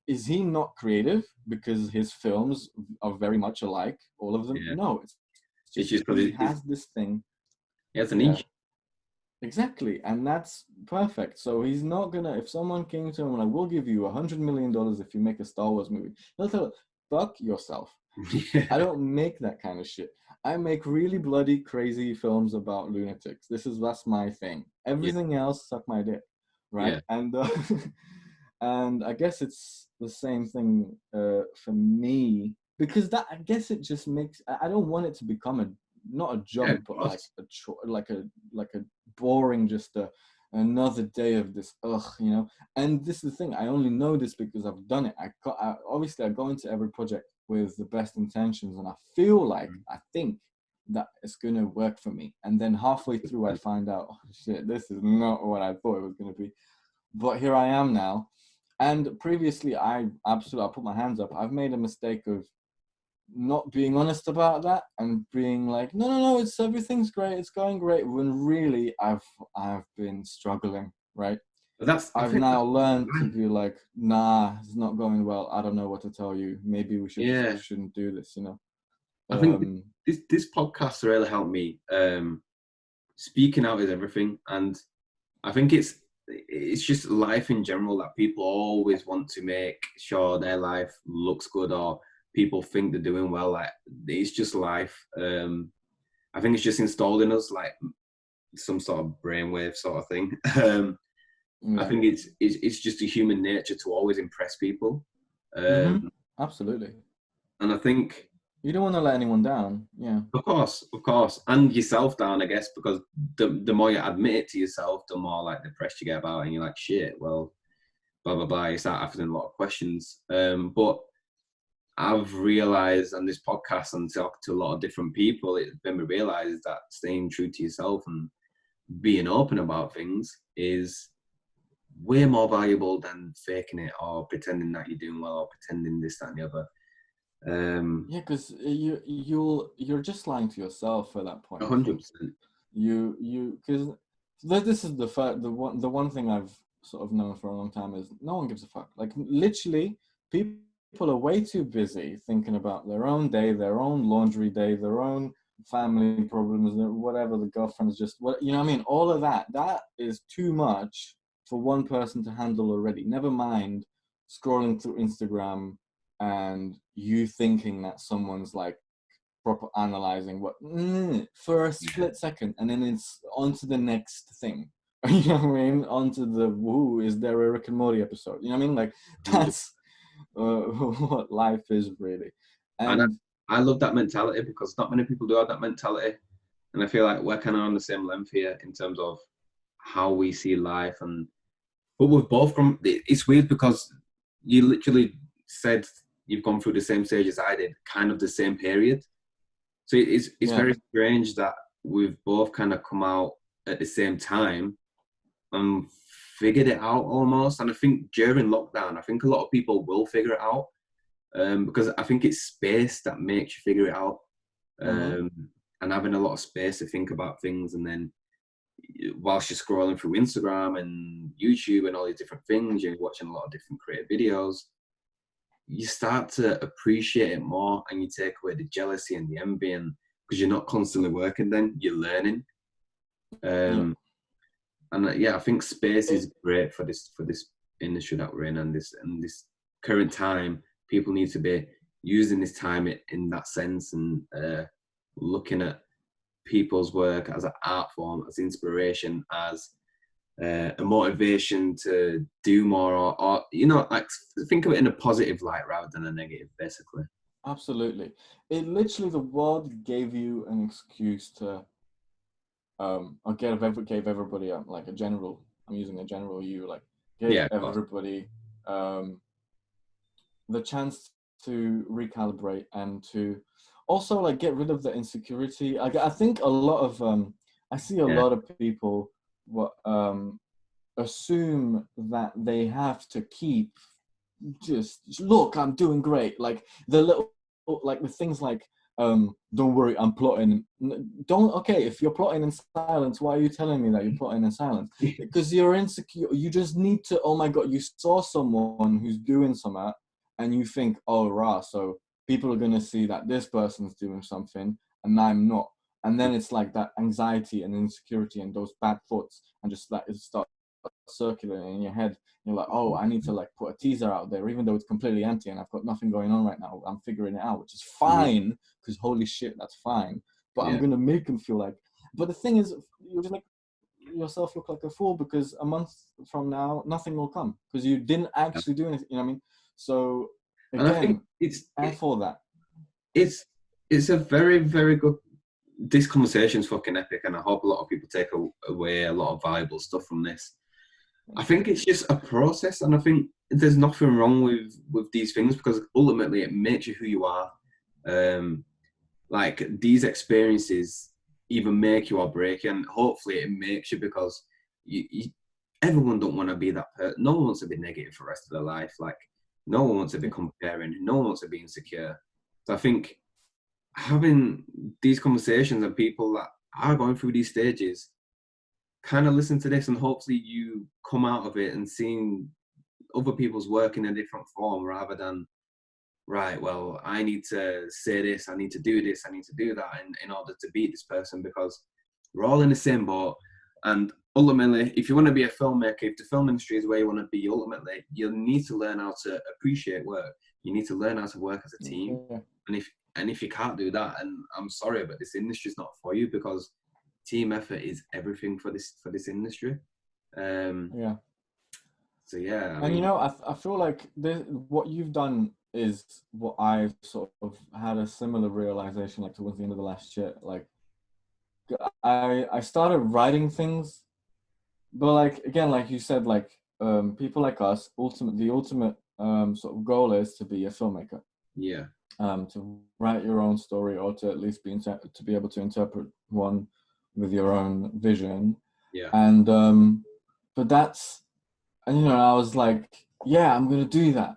is he not creative because his films are very much alike, all of them? No, it's just he has this thing. He has a niche. Exactly, and that's perfect. So he's not gonna, if someone came to him and like, we'll give you $100 million if you make a Star Wars movie, he'll tell, fuck yourself. I don't make that kind of shit. I make really bloody crazy films about lunatics. That's my thing. Everything else, suck my dick, right? And and I guess it's the same thing for me, because that, I guess it just makes, I don't want it to become not a job, but like a boring, just another day of this, you know. And this is the thing, I only know this because I've done it. Obviously I go into every project with the best intentions, and I feel like, I think that it's going to work for me, and then halfway through I find out, oh shit, this is not what I thought it was going to be. But here I am now. And previously I put my hands up, I've made a mistake of not being honest about that and being like, no, it's, everything's great, it's going great, when really I've been struggling, right? But I've now learned to be like, nah, it's not going well, I don't know what to tell you, maybe we shouldn't do this, you know. I think this podcast really helped me. Speaking out is everything, and I think it's just life in general, that people always want to make sure their life looks good, or people think they're doing well. Like, it's just life. I think it's just installed in us, like some sort of brainwave sort of thing. I Yeah. think it's just a human nature to always impress people. Absolutely. And I think, You don't want to let anyone down. Yeah. of course, and yourself down, I guess, because the more you admit it to yourself, the more like depressed you get about it, and you're like, shit, well, blah blah blah. You start asking a lot of questions. But I've realized on this podcast and talking to a lot of different people, it made me realize that staying true to yourself and being open about things is way more valuable than faking it or pretending that you're doing well or pretending this, that, and the other. Yeah, because you're just lying to yourself at that point. 100%. Because this is the one thing I've sort of known for a long time is no one gives a fuck. Like literally, people are way too busy thinking about their own day, their own laundry day, their own family problems, whatever, the girlfriend's just what you know what I mean. All of that is too much for one person to handle already. Never mind scrolling through Instagram and you thinking that someone's like proper analyzing what for a split second, and then it's on to the next thing. You know what I mean? Onto the is there a Rick and Morty episode? You know what I mean? Like that's what life is really. And And I love that mentality because not many people do have that mentality. And I feel like we're kind of on the same length here in terms of how we see life. But we've both come, it's weird because you literally said you've gone through the same stage as I did, kind of the same period. So it's yeah, very strange that we've both kind of come out at the same time and figured it out almost. And I think during lockdown, I think a lot of people will figure it out because I think it's space that makes you figure it out. And having a lot of space to think about things, and then whilst you're scrolling through Instagram and YouTube and all these different things, you're watching a lot of different creative videos, you start to appreciate it more, and you take away the jealousy and the envy, and because you're not constantly working, then you're learning. And I think space is great for this industry that we're in, and this current time. People need to be using this time in that sense, and looking at people's work as an art form, as inspiration, as a motivation to do more, or like think of it in a positive light rather than a negative, basically. absolutely. It literally, the world gave you an excuse to gave everybody like a general, I'm using a general you, like gave everybody the chance to recalibrate and to also like get rid of the insecurity. I think a lot of I see a lot of people assume that they have to keep just look, I'm doing great. Like the little, like the things like don't worry, I'm plotting. Okay, if you're plotting in silence, why are you telling me that you're plotting in silence? Because you're insecure. You just need to, oh my god, you saw someone who's doing something and you think, oh rah, so people are gonna see that this person's doing something and I'm not. And then it's like that anxiety and insecurity and those bad thoughts, and just like it starts circulating in your head. You're like, oh, I need to like put a teaser out there, even though it's completely empty and I've got nothing going on right now. I'm figuring it out, which is fine, because holy shit, that's fine. But I'm gonna make them feel like. But the thing is, you just make yourself look like a fool, because a month from now, nothing will come because you didn't actually do anything. You know what I mean? So again, and I think it's for that. It's a very, very good. This conversation's fucking epic, and I hope a lot of people take away a lot of valuable stuff from this. I think it's just a process, and I think there's nothing wrong with these things, because ultimately it makes you who you are. Like these experiences either make you or break you, and hopefully it makes you, because everyone don't want to be that person. No one wants to be negative for the rest of their life. Like no one wants to be comparing. No one wants to be insecure. So I think having these conversations and people that are going through these stages kind of listen to this, and hopefully you come out of it and seeing other people's work in a different form, rather than, right, well, I need to say this, I need to do this, I need to do that in order to beat this person, because we're all in the same boat. And ultimately, if you want to be a filmmaker, if the film industry is where you want to be, ultimately, you need to learn how to appreciate work. You need to learn how to work as a team. And if you can't do that, and I'm sorry, but this industry is not for you, because team effort is everything for this industry. So yeah, I And you mean, know, I feel like what you've done is what I sort of had a similar realization like towards the end of the last year. Like I started writing things, but like again, like you said, like people like us, the ultimate sort of goal is to be a filmmaker, yeah, to write your own story, or to at least to be able to interpret one with your own vision. yeah, And but that's, and you know, I was like, yeah, I'm gonna do that.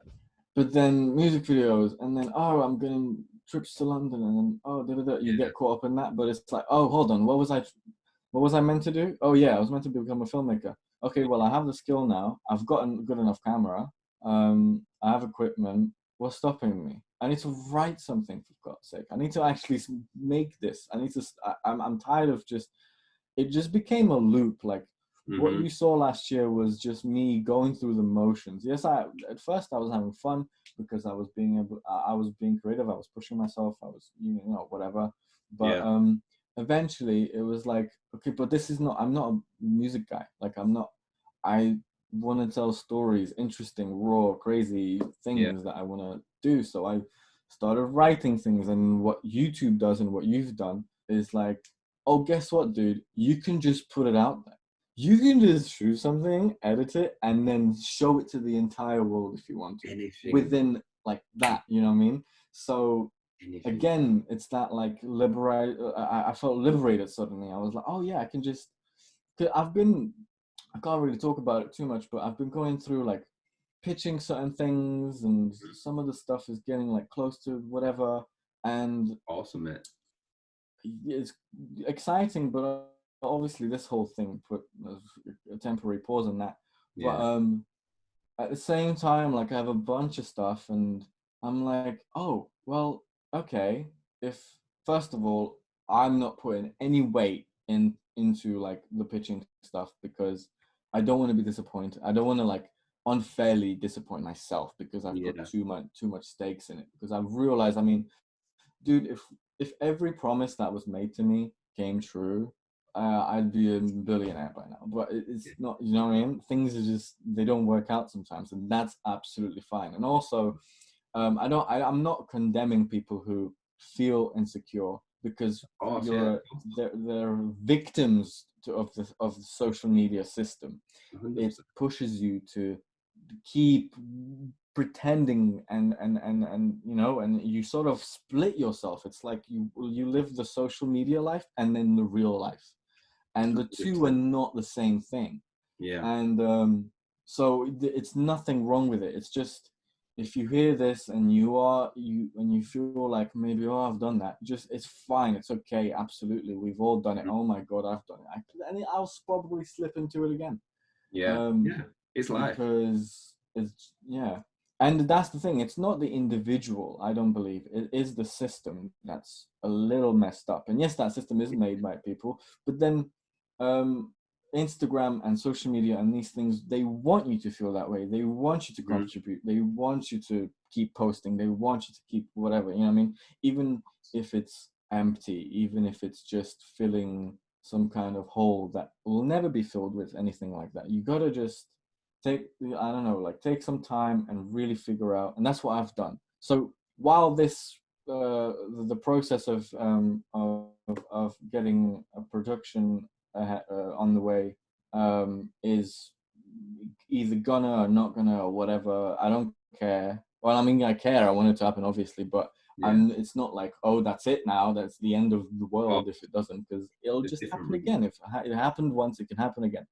But then music videos, and then oh, I'm going trips to London, and then oh, da, da, da. You yeah, get caught up in that. But it's like, oh, hold on, what was I meant to do? Oh yeah, I was meant to become a filmmaker. Okay, well, I have the skill now. I've got a good enough camera. I have equipment. What's stopping me? I need to write something, for God's sake. I need to actually make this. I need to. I'm tired of just. It just became a loop. Like what mm-hmm. you saw last year was just me going through the motions. Yes, I at first I was having fun because I was being creative. I was pushing myself. I was, you know, whatever. But Yeah, eventually it was like, okay, but this is not, I'm not a music guy. Like I'm not, I want to tell stories, interesting, raw, crazy yeah, things that I want to do. So I started writing things. And what YouTube does and what you've done is like, oh, guess what, dude? You can just put it out there. You can just shoot something, edit it, and then show it to the entire world if you want to, anything, within like that, you know what I mean? So anything. again, it's that like liberate. I felt liberated suddenly. I was like, oh yeah, I can just. Cause I can't really talk about it too much, but I've been going through like pitching certain things, and some of the stuff is getting like close to whatever, and Awesome, mate. it's exciting, but obviously this whole thing put a temporary pause on that. But Yeah, at the same time, like I have a bunch of stuff, and I'm like, oh, well, okay. If first of all, I'm not putting any weight into like the pitching stuff because I don't want to be disappointed. I don't want to like unfairly disappoint myself because I've put yeah, too much stakes in it. Because I've realized, I mean, dude, if every promise that was made to me came true, I'd be a billionaire by now. But it's yeah. not, you know what I mean? Things are just, they don't work out sometimes, and that's absolutely fine. And also, I'm not condemning people who feel insecure because Of course, yeah, they're victims of the social media system. It 100%. pushes you to keep pretending, and you know, and you sort of split yourself. It's like you live the social media life and then the real life, and the two are 100%. not the same thing. Yeah, And so it's nothing wrong with it. It's just, if you hear this and you feel like maybe, oh, I've done that, just, it's fine, it's okay, absolutely, we've all done it. mhm, Oh my God, I've done it. And I'll probably slip into it again, yeah, um yeah. It's life. because it's, yeah. And that's the thing, it's not the individual, I don't believe. It is the system that's a little messed up. And yes, that system is made by people, but then um Instagram and social media and these things, they want you to feel that way. They want you to Mhm. contribute, they want you to keep posting, they want you to keep whatever, you know what I mean? Even if it's empty, even if it's just filling some kind of hole that will never be filled with anything like that, you gotta just take, I don't know, like take some time and really figure out. And that's what I've done. So while this the process of getting a production on the way is either gonna or not gonna or whatever, I don't care. Well, I mean, I care, I want it to happen obviously, but Yeah, it's not like, oh, that's it now, that's the end of the of world if it doesn't, because it'll there's just different happen routes, again. If it happened once, it can happen again.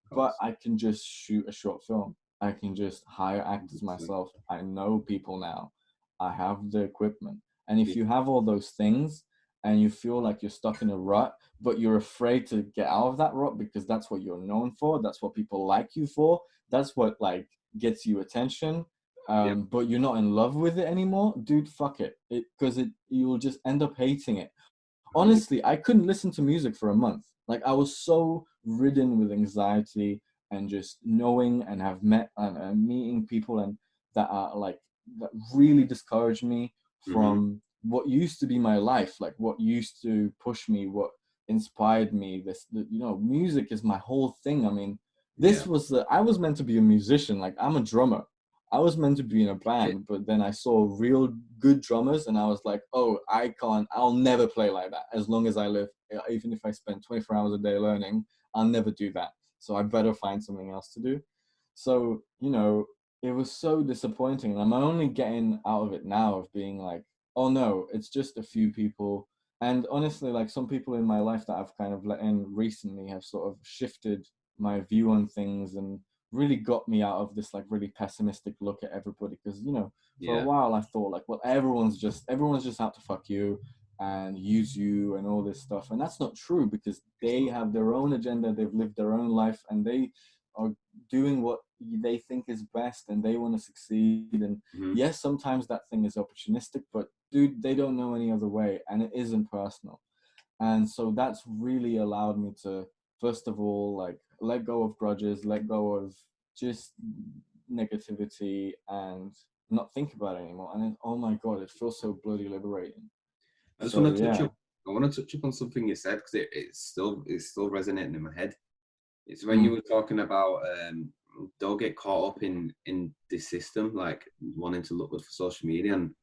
of But course. I can just shoot a short film. I can just hire actors 100%. myself. I know people now. I have the equipment. And if Yeah, you have all those things and you feel like you're stuck in a rut, but you're afraid to get out of that rut because that's what you're known for, that's what people like you for, that's what like gets you attention, yeah, but you're not in love with it anymore, dude, fuck it. Because you'll just end up hating it. 100. Honestly, I couldn't listen to music for a month. Like I was so ridden with anxiety and just knowing and have met and meeting people and that are like that really discouraged me Mhm. from what used to be my life, like what used to push me, what inspired me. You know, music is my whole thing. I mean, Yeah. I was meant to be a musician. Like, I'm a drummer. I was meant to be in a Shit. band, but then I saw real good drummers and I was like, oh, I'll never play like that as long as I live. Even if I spend 24 hours a day learning, I'll never do that. So I better find something else to do. So, it was so disappointing. And I'm only getting out of it now of being like, oh no, it's just a few people. And honestly, like, some people in my life that I've kind of let in recently have sort of shifted my view on things and really got me out of this like really pessimistic look at everybody. Because for a Yeah. while I thought like, well, everyone's just out to fuck you and use you and all this stuff, and that's not true, because It's they not. have their own agenda, they've lived their own life, and they are doing what they think is best, and they want to succeed. And Mhm. yes, sometimes that thing is opportunistic, but dude, they don't know any other way, and it isn't personal. And so that's really allowed me to, first of all, like, let go of grudges, let go of just negativity, and not think about it anymore. And then, oh my God, it feels so bloody liberating. I just So want to touch yeah. up. I want to touch up on something you said because it's still resonating in my head. It's when you Mm. were talking about don't get caught up in this system, like wanting to look good for social media, and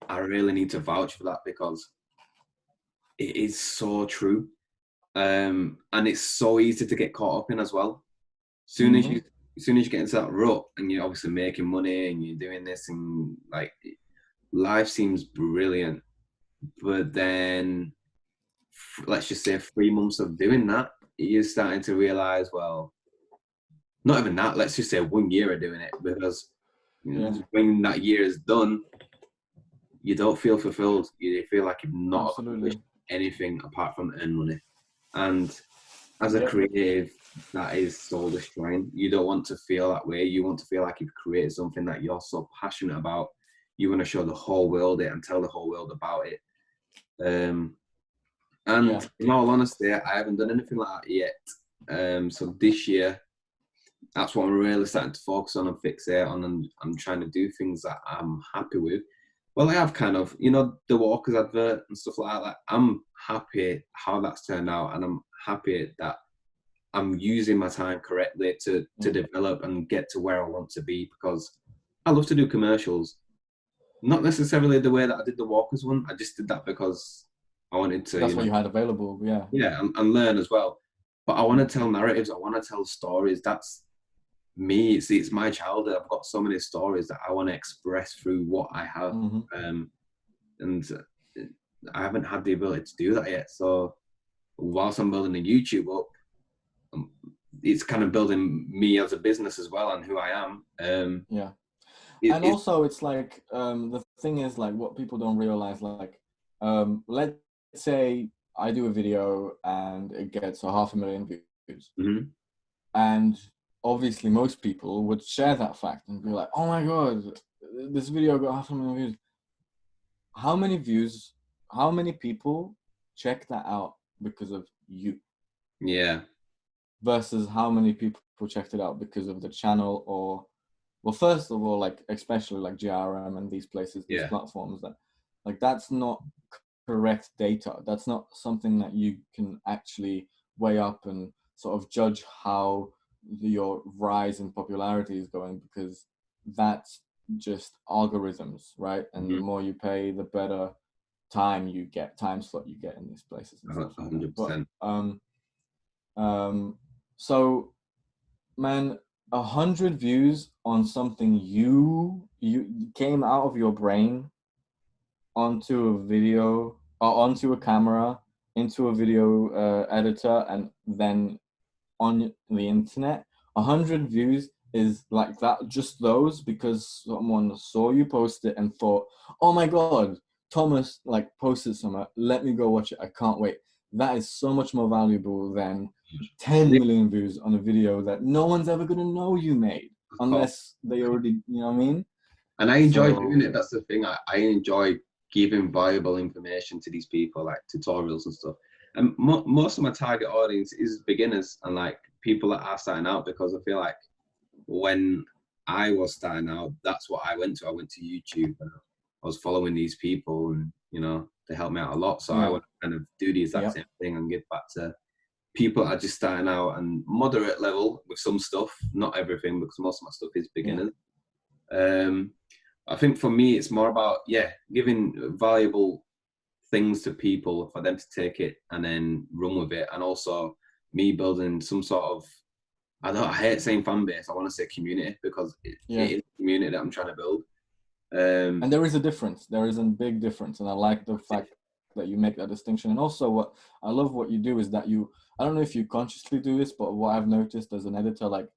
I really need to vouch for that because it is so true, and it's so easy to get caught up in as well. Soon as Mm-hmm. you as soon as you get into that rut and you're obviously making money and you're doing this and like life seems brilliant, but then let's just say 3 months of doing that, you're starting to realize, well, not even that. Let's just say 1 year of doing it, because Yeah, when that year is done, you don't feel fulfilled. You feel like you've not accomplished absolutely. anything apart from earn money. And as a Yep. creative, that is soul destroying. You don't want to feel that way. You want to feel like you've created something that you're so passionate about. You want to show the whole world it and tell the whole world about it. Yeah. And in all honesty, I haven't done anything like that yet. So this year, that's what I'm really starting to focus on and fixate on, and I'm trying to do things that I'm happy with. Well, I have kind of, the Walkers advert and stuff like that. I'm happy how that's turned out, and I'm happy that I'm using my time correctly to Mm. develop and get to where I want to be, because I love to do commercials. Not necessarily the way that I did the Walkers one. I just did that because I wanted to, That's what you had available. Yeah. yeah, and learn as well. But I want to tell narratives. I want to tell stories. That's me. It's my childhood. I've got so many stories that I want to express through what I have, Mm-hmm. and I haven't had the ability to do that yet. So whilst I'm building a YouTube up, um, it's kind of building me as a business as well and who I am. Yeah. And It's also, it's like, the thing is, like, what people don't realize, like, let's say I do a video and it gets 500,000 views, mhm. and obviously most people would share that fact and be like, oh my God, this video got 500,000 views. How many views, how many people check that out because of you, Yeah, versus how many people checked it out because of the channel? Or, well, first of all, like, especially like GRM and these places, these yeah, platforms, that, like, that's not correct data. That's not something that you can actually weigh up and sort of judge how your rise in popularity is going, because that's just algorithms, right? And the mhm. more you pay, the better time slot you get in these places and stuff like that. But 100%. um so, man, 100 views on something you came out of your brain onto a video, or onto a camera, into a video editor, and then on the internet. 100 views is like that, just those, because someone saw you post it and thought, oh my God, Thomas like posted something, let me go watch it, I can't wait. That is so much more valuable than 10 million views on a video that no one's ever going to know you made, Of course. unless they already, you know what I mean? And I enjoy doing So it. That's the thing. I enjoy giving valuable information to these people, like tutorials and stuff. And most of my target audience is beginners and like people that are starting out, because I feel like when I was starting out, that's what I went to. I went to YouTube and I was following these people, and they helped me out a lot. So I yeah. want to kind of do the exact Yep. same thing and give back to people are just starting out and moderate level with some stuff, not everything, because most of my stuff is beginners. I think for me, it's more about, giving valuable things to people for them to take it and then run with it. And also me building some sort of, I hate saying fan base, I want to say community, because it is a community that I'm trying to build. And there is a difference. There is a big difference. And I like the fact that you make that distinction. And also what I love what you do is that I don't know if you consciously do this, but what I've noticed as an editor, like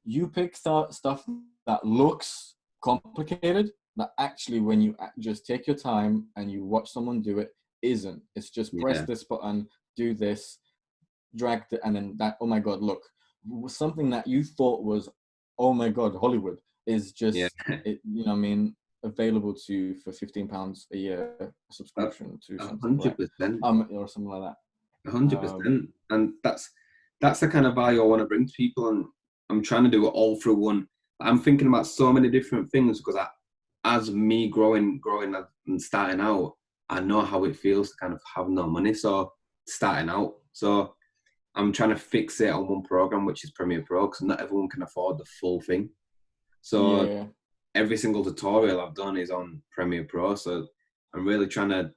you pick stuff that looks complicated, that actually when you just take your time and you watch someone do it, isn't. It's just press this button, do this, drag it, and then that, oh my God, look, something that you thought was, oh my God, Hollywood, is just, it, you know what I mean, available to you for £15 a year subscription to something 100%. Or something like that. 100%. And that's the kind of value I want to bring to people, and I'm trying to do it all through one. I'm thinking about so many different things because as me growing and starting out, I know how it feels to kind of have no money. So starting out, so I'm trying to fix it on one program, which is Premiere Pro, because not everyone can afford the full thing. So every single tutorial I've done is on Premiere Pro. So I'm really trying to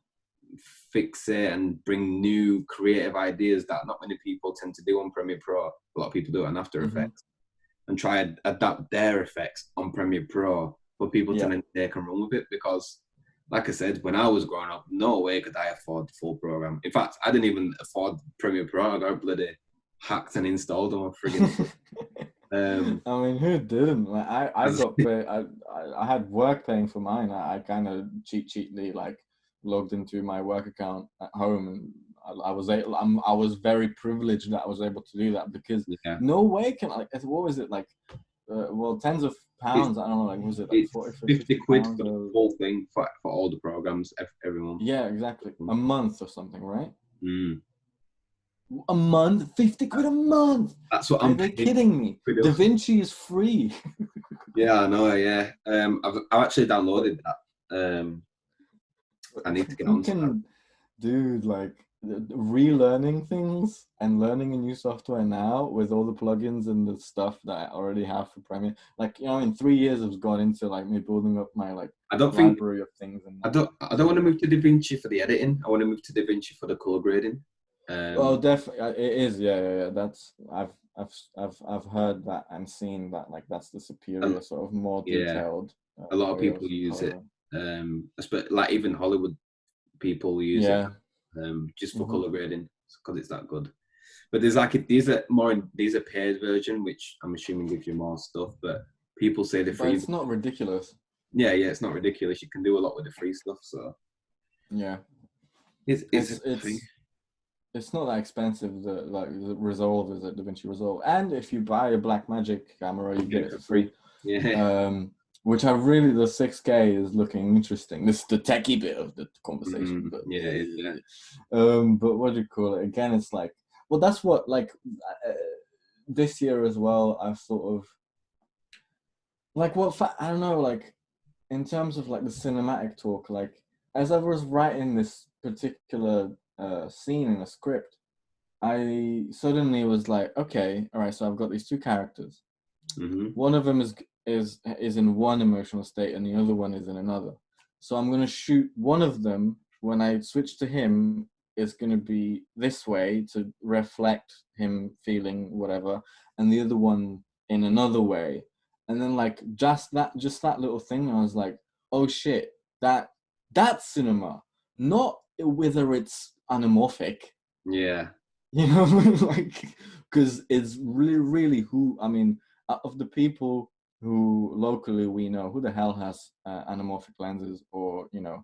fix it and bring new creative ideas that not many people tend to do on Premiere Pro. A lot of people do it on After Effects, and try and adapt their effects on Premiere Pro for people to then take and run with it. Because, like I said, when I was growing up, no way could I afford the full program. In fact, I didn't even afford Premiere Pro. I got bloody hacked and installed on my friggin' I mean, who didn't? Like, I got paid. I had work paying for mine. I kind of cheatly like logged into my work account at home, and I was very privileged that I was able to do that, because no way can I. What was it like? Well, tens of pounds. I don't know. Like, was it like 50 quid for the whole thing for all the programs every month? Yeah, exactly. A month or something, right? Mm. A month, 50 quid a month. That's what I'm. Are they kidding me? DaVinci is free. Yeah, I know. Yeah, I've actually downloaded that. I need to get on to that. Dude, like relearning things and learning a new software now with all the plugins and the stuff that I already have for Premiere. Like, you know, in 3 years I've gone into like me building up my like library of things. And I don't want to move to DaVinci for the editing. I want to move to DaVinci for the color grading. Oh, definitely, it is. Yeah. That's I've heard that and seen that. Like, that's the superior sort of more detailed. A lot of people use it. Like even Hollywood people use it. Just for color grading, because it's that good. But there's like these are paid version, which I'm assuming gives you more stuff. But people say the free. But it's not ridiculous. Yeah, it's not ridiculous. You can do a lot with the free stuff. So yeah, it's not that expensive. The Resolve is a DaVinci Resolve, and if you buy a Blackmagic camera, you get it for free. Yeah. Which the 6K is looking interesting. This is the techie bit of the conversation. But but what do you call it? Again, it's like, well, that's what, like, this year as well, I've sort of, like, I don't know, like, in terms of, like, the cinematic talk, like, as I was writing this particular scene in a script, I suddenly was like, okay, all right, so I've got these two characters. One of them is in one emotional state and the other one is in another. So I'm going to shoot one of them. When I switch to him, it's going to be this way to reflect him feeling whatever, and the other one in another way. And then like just that little thing, I was like, oh shit, that's cinema, not whether it's anamorphic. Yeah. You know, like, because it's really who, I mean, of the people who locally we know, who the hell has anamorphic lenses or, you know,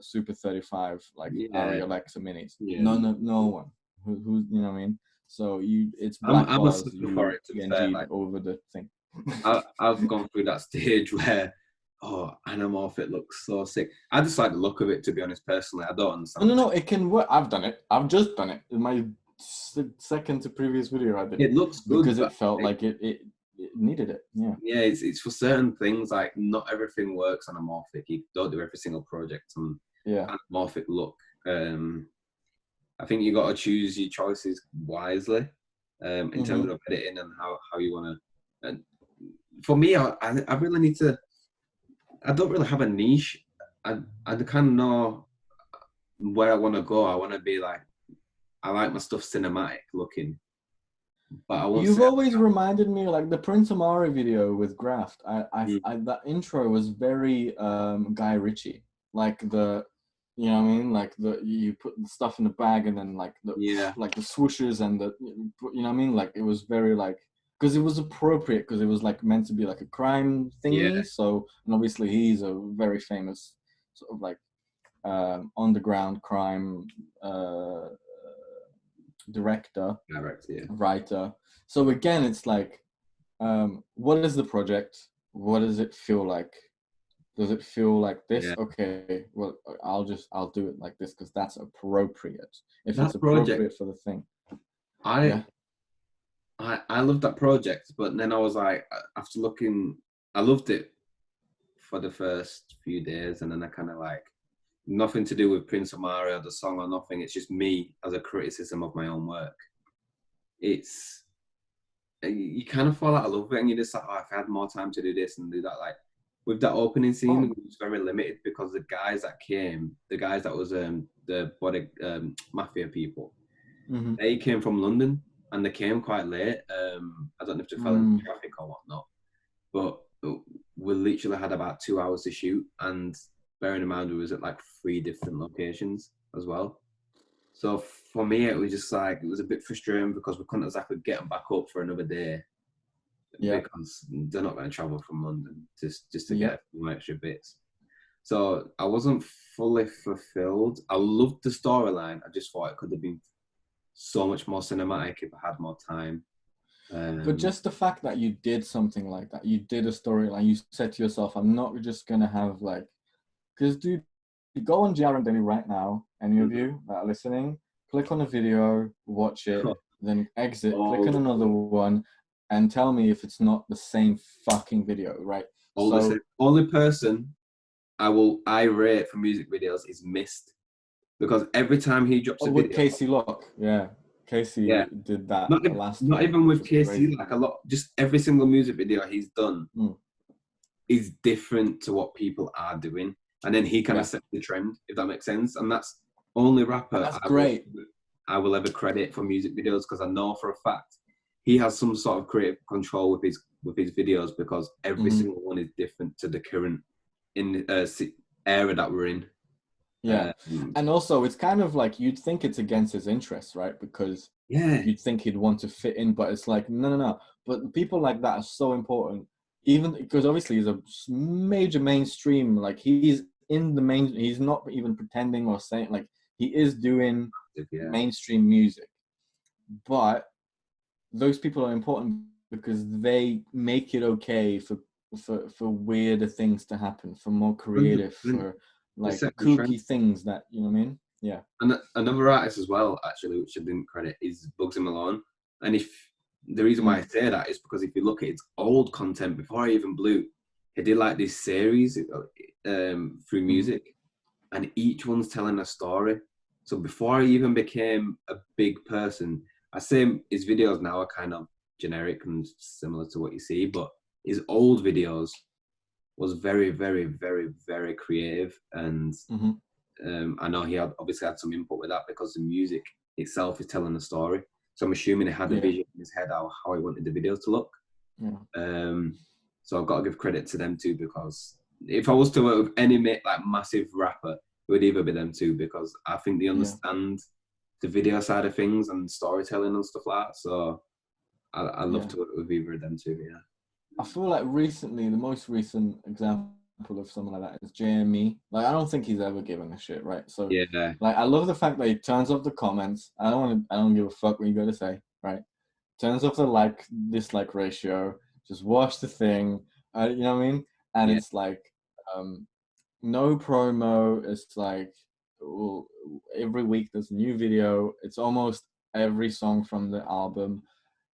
Super 35 like Arri Alexa minis? No one. Who you know what I mean? So it's black bars. You PNG over the thing. I've gone through that stage where anamorphic looks so sick. I just like the look of it, to be honest. Personally, I don't understand. No, it can work. I've done it. I've just done it in my second to previous video. I did it. Looks good because it felt like it needed it. Yeah, it's for certain things. Like, not everything works anamorphic. You don't do every single project on anamorphic look. I think you got to choose your choices wisely, in terms Mm-hmm. of editing and how you want to. And for me, I really need to. I don't really have a niche. I kind of know where I want to go. I want to be like, I like my stuff cinematic looking, but I won't You've say. always reminded me like the Prince Amari video with Graft. Mm, That intro was very Guy Ritchie. Like the, you know what I mean? Like you put the stuff in the bag and then like the yeah, like the swooshes and the, you know what I mean? Like it was very like, because it was appropriate, because it was like meant to be like a crime yeah, thingy. So, and obviously he's a very famous sort of like underground crime uh, director, direct, yeah, writer. So again, it's like, what is the project? What does it feel like? Does it feel like this? yeah. Okay, well, I'll do it like this because that's appropriate. If it's That project, appropriate for the thing, I yeah. I loved that project, but then I was like, after looking, I loved it for the first few days, and then I kind of like nothing to do with Prince Amari or the song or nothing. It's just me as a criticism of my own work. It's you kind of fall out of love with it, and you just like, oh, if I had more time to do this and do that, like with that opening scene, Oh, it was very limited because the guys that came, the guys that was the body mafia people, mm-hmm. they came from London and they came quite late. I don't know if they fell into traffic or whatnot, but we literally had about 2 hours to shoot, and bearing in mind we was at like 3 different locations as well. So for me, it was just like it was a bit frustrating because we couldn't exactly get them back up for another day Yeah, because they're not going to travel from London just to yeah. get a few extra bits. So I wasn't fully fulfilled. I loved the storyline. I just thought it could have been so much more cinematic if I had more time. But Um, just the fact that you did something like that, you did a storyline, you said to yourself, I'm not just gonna have like, because dude, you go on Jared Denny right now, any of you that are listening, click on a video, watch it, then exit, click on all, another one, and tell me if it's not the same fucking video, right? all the same. So, Only person I rate for music videos is Mist because every time he drops oh, a with video, Casey Lock, yeah, yeah, Casey did that not last not time, even which with was crazy. KC, like a lot, just every single music video he's done Mm, is different to what people are doing, and then he kind of yeah, sets the trend, if that makes sense. And that's only rapper that's great. I will ever credit for music videos because I know for a fact he has some sort of creative control with his videos because every Hmm. single one is different to the current in era that we're in. Yeah. Um, And also, it's kind of like you'd think it's against his interests, right? Because yeah, you'd think he'd want to fit in, but it's like, no, no, no. But people like that are so important, even because obviously he's a major mainstream. Like he's in the main, he's not even pretending or saying, like, he is doing yeah. mainstream music. But those people are important because they make it okay for weirder things to happen, for more creative, 100%. for They like set the trend. kooky things that, you know what I mean? Yeah. And another artist as well, actually, which I didn't credit, is Bugsy Malone. And if the reason why I Mm. say that is because if you look at his old content before he even blew, he did like this series through Mm-hmm. music, and each one's telling a story. So before he even became a big person, I say his videos now are kind of generic and similar to what you see, but his old videos was very, very, very, very creative, and Mm-hmm. I know he had obviously had some input with that because the music itself is telling a story. So I'm assuming he had a Yeah. vision in his head how he wanted the videos to look. Yeah. So I've got to give credit to them too because if I was to work with any like massive rapper, it would either be them two because I think they Yeah. understand the video side of things and storytelling and stuff like that. So I love Yeah. to work with either of them too. Yeah. I feel like recently, the most recent example of someone like that is JME. Like, I don't think he's ever given a shit, right? So, Yeah. like, I love the fact that he turns off the comments. I don't give a fuck what you got to say, right? Turns off the like dislike ratio. Just watch the thing. You know what I mean? And Yeah. it's like, um, no promo. It's like, well, every week there's a new video. It's almost every song from the album.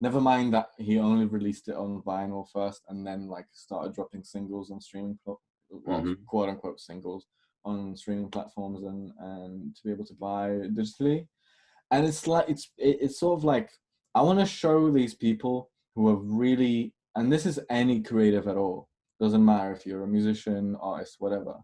Never mind that he only released it on vinyl first and then like started dropping singles on streaming, well, Mm-hmm. quote unquote singles on streaming platforms and to be able to buy digitally. And it's like it's sort of like I want to show these people who are really, and this is any creative at all, doesn't matter if you're a musician, artist, whatever.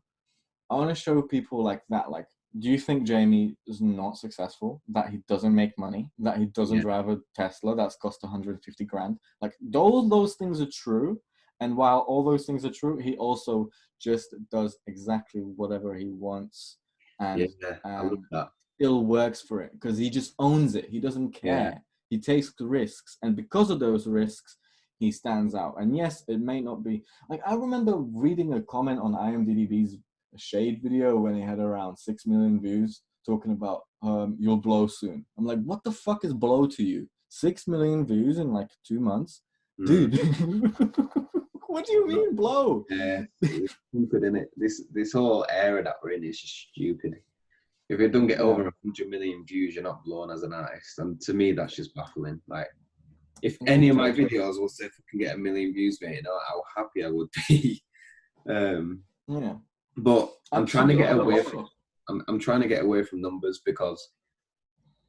I want to show people like that, like, do you think Jamie is not successful, that he doesn't make money, that he doesn't drive a Tesla that's cost 150 grand? Like, those things are true, and while all those things are true, he also just does exactly whatever he wants, and I love that. still works for it because he just owns it. He doesn't care. He takes risks, and because of those risks, he stands out. And yes, it may not be like, I remember reading a comment on IMDb's Shade video when it had around 6 million views, talking about you'll blow soon. I'm like, what the fuck is blow to you? 6 million views in like 2 months, dude. What do you mean blow? It's stupid, isn't it? This whole era that we're in is just stupid. If it don't get over 100 million views, you're not blown as an artist. And to me, that's just baffling. Like, if any of my videos will say if I can get 1 million views, mate, you know how happy I would be. But I'm trying to get away from. I'm trying to get away from numbers because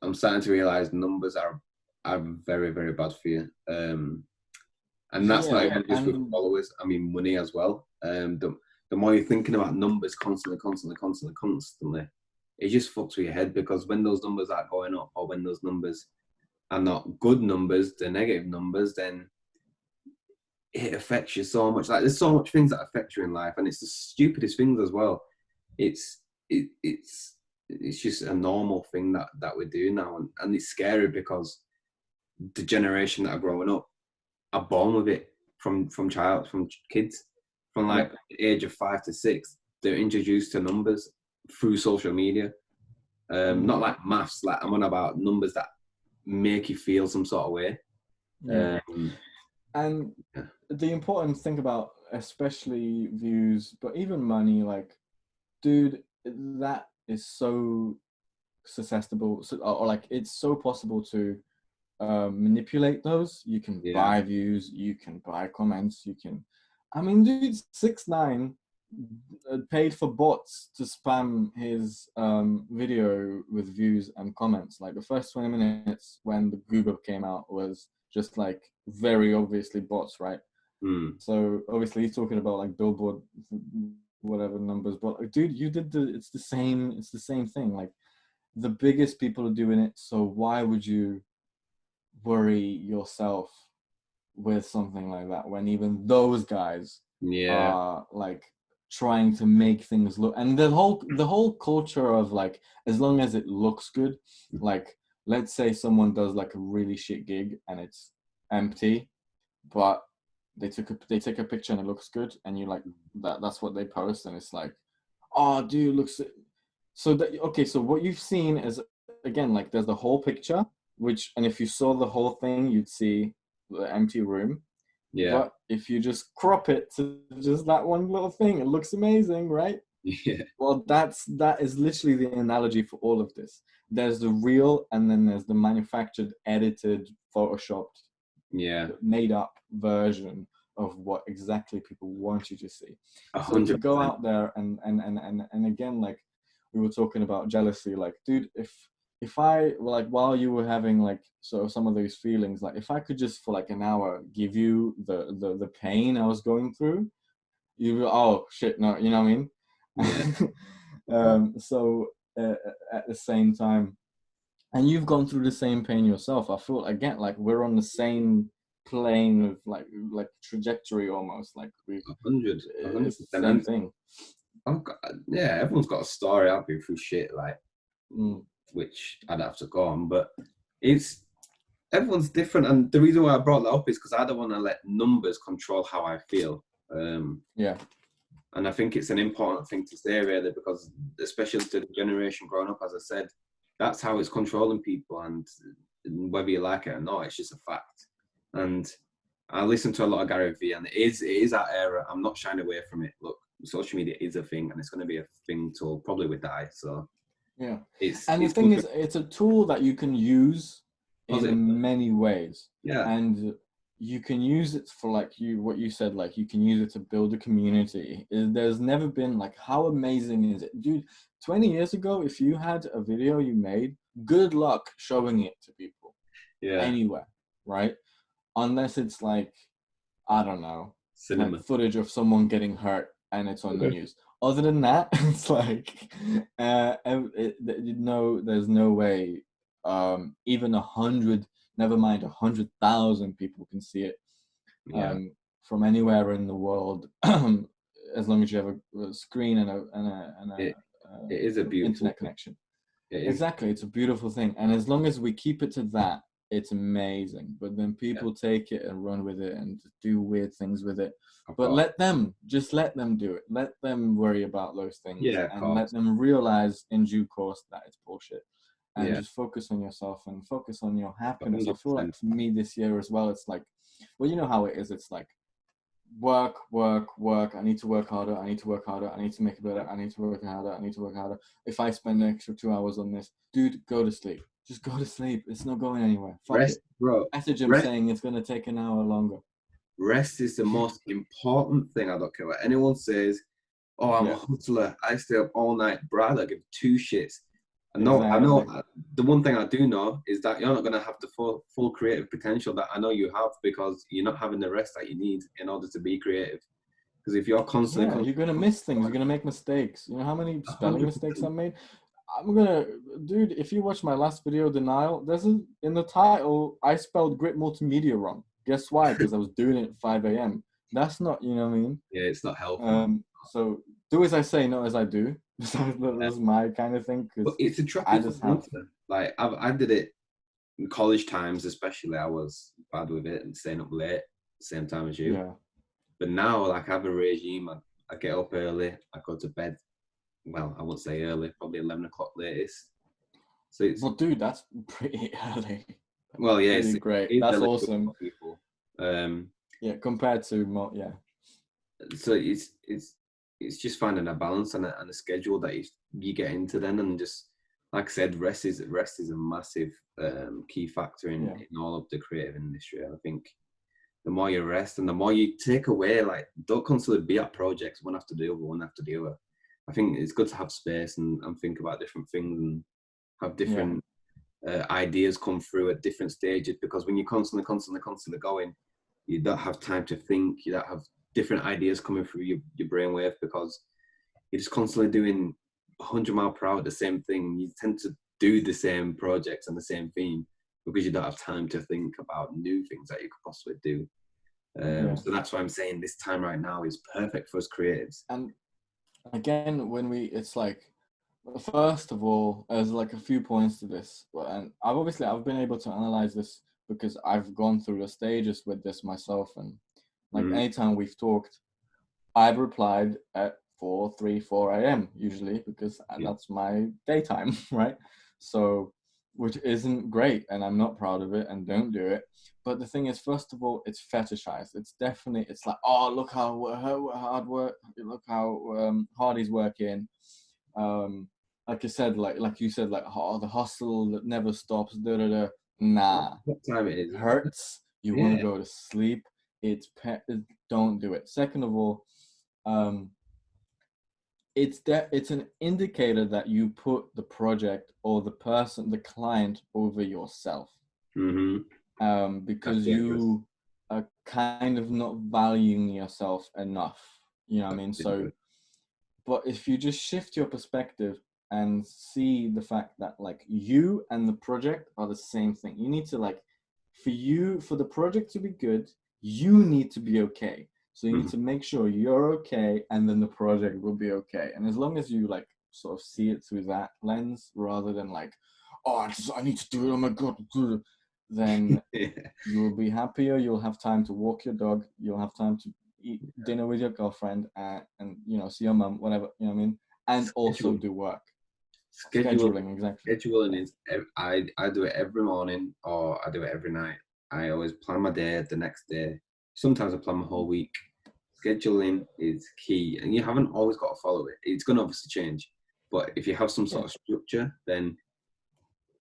I'm starting to realize numbers are very, very bad for you. And that's not even just with followers. I mean, money as well. The more you're thinking about numbers constantly, it just fucks with your head, because when those numbers aren't going up, or when those numbers are not good numbers, they're negative numbers, then it affects you so much. Like, there's so much things that affect you in life, and it's the stupidest things as well. It's just a normal thing that we do now, and it's scary because the generation that are growing up are born with it from kids, from like the age of 5 to 6. They're introduced to numbers through social media. Not like maths. Like, I'm on about numbers that make you feel some sort of way. And the important thing about, especially views, but even money, like, dude, that is so susceptible, or like, it's so possible to manipulate those. You can buy views, you can buy comments, you can, I mean, dude, 6ix9ine paid for bots to spam his video with views and comments. Like, the first 20 minutes when the Google came out was just like very obviously bots, right? So obviously he's talking about like Billboard whatever numbers, but dude, you did it's the same thing. Like, the biggest people are doing it, so why would you worry yourself with something like that when even those guys are like trying to make things look, and the whole culture of like, as long as it looks good, like, let's say someone does like a really shit gig and it's empty, but they take a picture and it looks good, and you like that's what they post, and it's like, oh dude, looks so so what you've seen is, again, like, there's the whole picture, which, and if you saw the whole thing, you'd see the empty room. But if you just crop it to just that one little thing, it looks amazing, right? Well, that is literally the analogy for all of this. There's the real, and then there's the manufactured, edited, photoshopped, made up version of what exactly people want you to see. 100%. So to go out there and again, like we were talking about jealousy, like, dude, if I, like, while you were having like some of those feelings, like, if I could just for like an hour give you the pain I was going through, you, oh shit, no, you know what I mean? So at the same time, and you've gone through the same pain yourself, I feel, again, like we're on the same plane of like trajectory almost, like we 100%. Same thing. Everyone's got a story. I've been through shit, like which I'd have to go on, but everyone's different, and the reason why I brought that up is because I don't want to let numbers control how I feel. And I think it's an important thing to say, really, because especially to the generation growing up, as I said, that's how it's controlling people, and whether you like it or not, it's just a fact. And I listen to a lot of Gary Vee, and it is that era. I'm not shying away from it. Look, social media is a thing, and it's going to be a thing till probably we die. So the thing is, it's a tool that you can use in many ways. And you can use it for, like, what you said, like, you can use it to build a community. There's never been, like, how amazing is it, dude? 20 years ago, if you had a video you made good luck showing it to people Yeah. anywhere, right? Unless it's like, I don't know, Cinema. like footage of someone getting hurt and it's on the Okay. news. Other than that, it's like, no, there's no way. Even 100, never mind 100,000 people can see it Yeah. from anywhere in the world, as long as you have a screen and It it is a a beautiful internet thing. connection. It is. Exactly, it's a beautiful thing, and as long as we keep it to that, it's amazing. But then Yeah. people take it and run with it and do weird things with it. Of But course. just let them do it. Let them worry about those things, Yeah. Of and let course. them realize in due course that it's bullshit. And Yeah. just focus on yourself and focus on your happiness. I feel like 100%. for me this year as well, it's like, well, you know how it is. It's like work, work, work. I need to work harder. I need to work harder. I need to make it better. I need to work harder. I need to work harder. If I spend an extra 2 hours on this, dude, go to sleep. Just go to sleep. It's not going anywhere. Fuck Rest, it. bro. Message him Rest. saying it's gonna take an hour longer. Rest is the most important thing. I don't care what anyone says. Oh, I'm a Yeah, hustler. I stay up all night, brother. I give two shits. I know. exactly. The one thing I do know is that you're not going to have the full creative potential that I know you have because you're not having the rest that you need in order to be creative. Because if you're Yeah, constantly, you're gonna miss things. You're gonna make mistakes. You know how many spelling mistakes 100%, I made? I'm gonna, dude. If you watch my last video, denial. There's a, in the title. I spelled grit multimedia wrong. Guess why? Because I was doing it at 5 a.m. That's not, you know what I mean. yeah, it's not healthy, man. So do as I say, not as I do. That's my kind of thing. But Because it's a trap I you fall just have, into. Like I did it in college times, especially. I was bad with it and staying up late, same time as you. yeah. But now, like, I have a regime. I get up early. I go to bed. Well, I won't say early, probably 11 o'clock latest. So it's, But dude, that's pretty early. well, yeah, Pretty great. it's That's early for awesome. people. Um, Yeah, compared to yeah. so it's just finding a balance and a schedule that you get into then, and just like I said, rest is a massive key factor Yeah. in all of the creative industry. I think the more you rest and the more you take away, like, don't constantly be at projects one after the other, one after the other. I think it's good to have space and think about different things and have Yeah. different ideas come through at different stages, because when you're constantly going, you don't have time to think, you don't have different ideas coming through your brainwave, because you're just constantly doing 100 mile per hour the same thing. You tend to do the same projects and the same theme because you don't have time to think about new things that you could possibly do. Yeah. So that's why I'm saying this time right now is perfect for us creatives. And again, it's like, first of all, there's like a few points to this, and I've been able to analyze this because I've gone through the stages with this myself, and like Mm, anytime we've talked, I've replied at 4 a.m. usually because yeah. that's my daytime, right? So, which isn't great, and I'm not proud of it, and don't do it. But the thing is, first of all, it's fetishized. It's like, oh, look how hard work, look how hard he's working. Um, like you said, like you said, like, oh, the hustle that never stops. Da da da. Nah, What time it it is? hurts. You want to Yeah. go to sleep. Don't do it. Second of all, um, it's an indicator that you put the project or the client over yourself, Mm-hmm. That's because dangerous. you are kind of not valuing yourself enough. You know what I That's mean? So, dangerous. but if you just shift your perspective and see the fact that like you and the project are the same thing, you need to like, for the project to be good, you need to be okay. So you need Mhm. to make sure you're okay, and then the project will be okay. And as long as you like sort of see it through that lens rather than like, oh, I need to do it, oh my god, then Yeah. you will be happier. You'll have time to walk your dog. You'll have time to eat dinner with your girlfriend, and see your mum, whatever, you know what I mean, and also Schedule. do work. Schedule. Scheduling, exactly. Scheduling Yeah. is, I do it every morning or I do it every night. I always plan my day the next day. Sometimes I plan my whole week. Scheduling is key, and you haven't always got to follow it. It's going to obviously change, but if you have some Yeah. sort of structure, then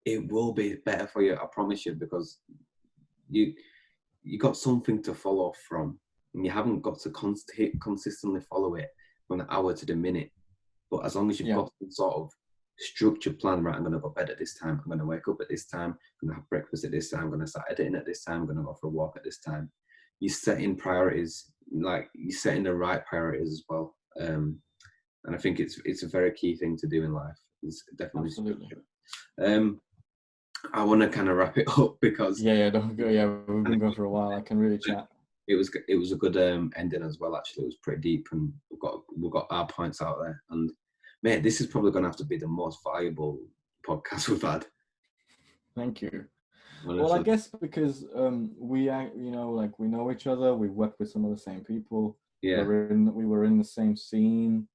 it will be better for you. I promise you, because you you got something to follow from, and you haven't got to consistently follow it from the hour to the minute. But as long as you've Yeah. got some sort of structured plan. Right, I'm going to go to bed at this time. I'm going to wake up at this time. I'm going to have breakfast at this time. I'm going to start editing at this time. I'm going to go for a walk at this time. You're setting priorities, like you're setting the right priorities as well. And I think it's a very key thing to do in life. It's definitely Absolutely. I want to kind of wrap it up because don't go. Yeah, we've been going for a while. I can really chat. It was a good ending as well. Actually, it was pretty deep, and we've got our points out there. And mate, this is probably going to have to be the most valuable podcast we've had. Thank you. Honestly. Well, I guess because we like we know each other. We've worked with some of the same people. Yeah, we were in the same scene,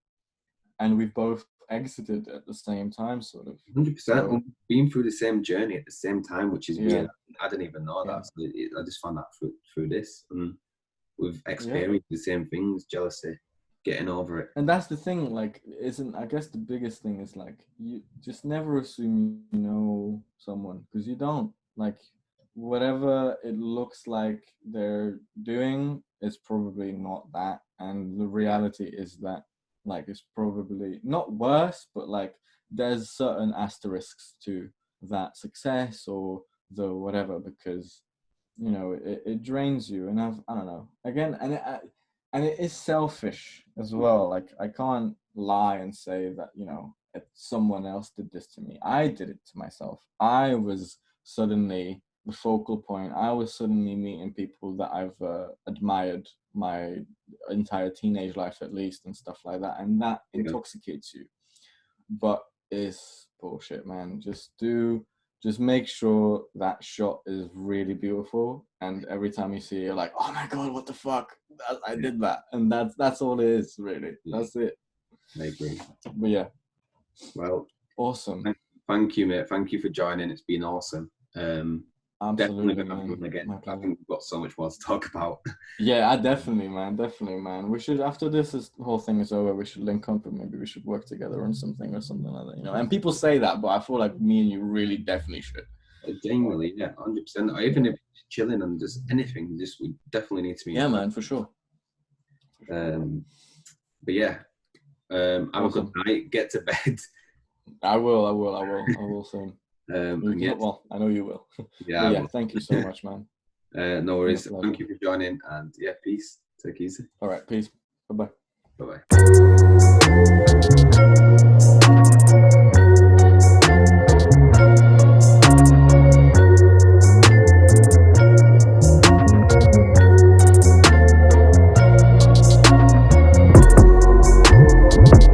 and we've both exited at the same time, sort of. 100%. Been through the same journey at the same time, which is weird. I didn't even know that. So I just found that through this, and we've experienced the same things: jealousy, getting over it. And that's the thing. Like, I guess the biggest thing is like you just never assume you know someone, because you don't. Like, whatever it looks like they're doing is probably not that, and the reality is that, like, it's probably not worse, but like there's certain asterisks to that success or the whatever, because you know it drains you. And I don't know, again, and it is selfish as well. Like, I can't lie and say that, you know, someone else did this to me. I did it to myself. I was suddenly the focal point. I was suddenly meeting people that I've admired my entire teenage life, at least, and stuff like that, and that intoxicates you. But it's bullshit, man. Just make sure that shot is really beautiful, and every time you see it, you're like, oh my god, what the fuck, I did that. And that's all it is, really. That's it. I agree. But yeah, well, awesome. Thank you, mate. Thank you for joining. It's been awesome. Absolutely, definitely gonna man. again. I think we've got so much more to talk about. Yeah, definitely, man. We should, after this whole thing is over, we should link up and maybe we should work together on something or something like that, you know. And people say that, but I feel like me and you really definitely should. Genuinely, yeah, 100%. Or even if it's chilling and just anything, we definitely need to meet. Yeah, man, for sure. But yeah, have a good night. Get to bed. I will soon. Well, I know you will. Yeah. Thank you so much, man. No worries. Thank you for joining, and yeah, peace. Take it easy. All right, peace. Bye-bye. Bye-bye.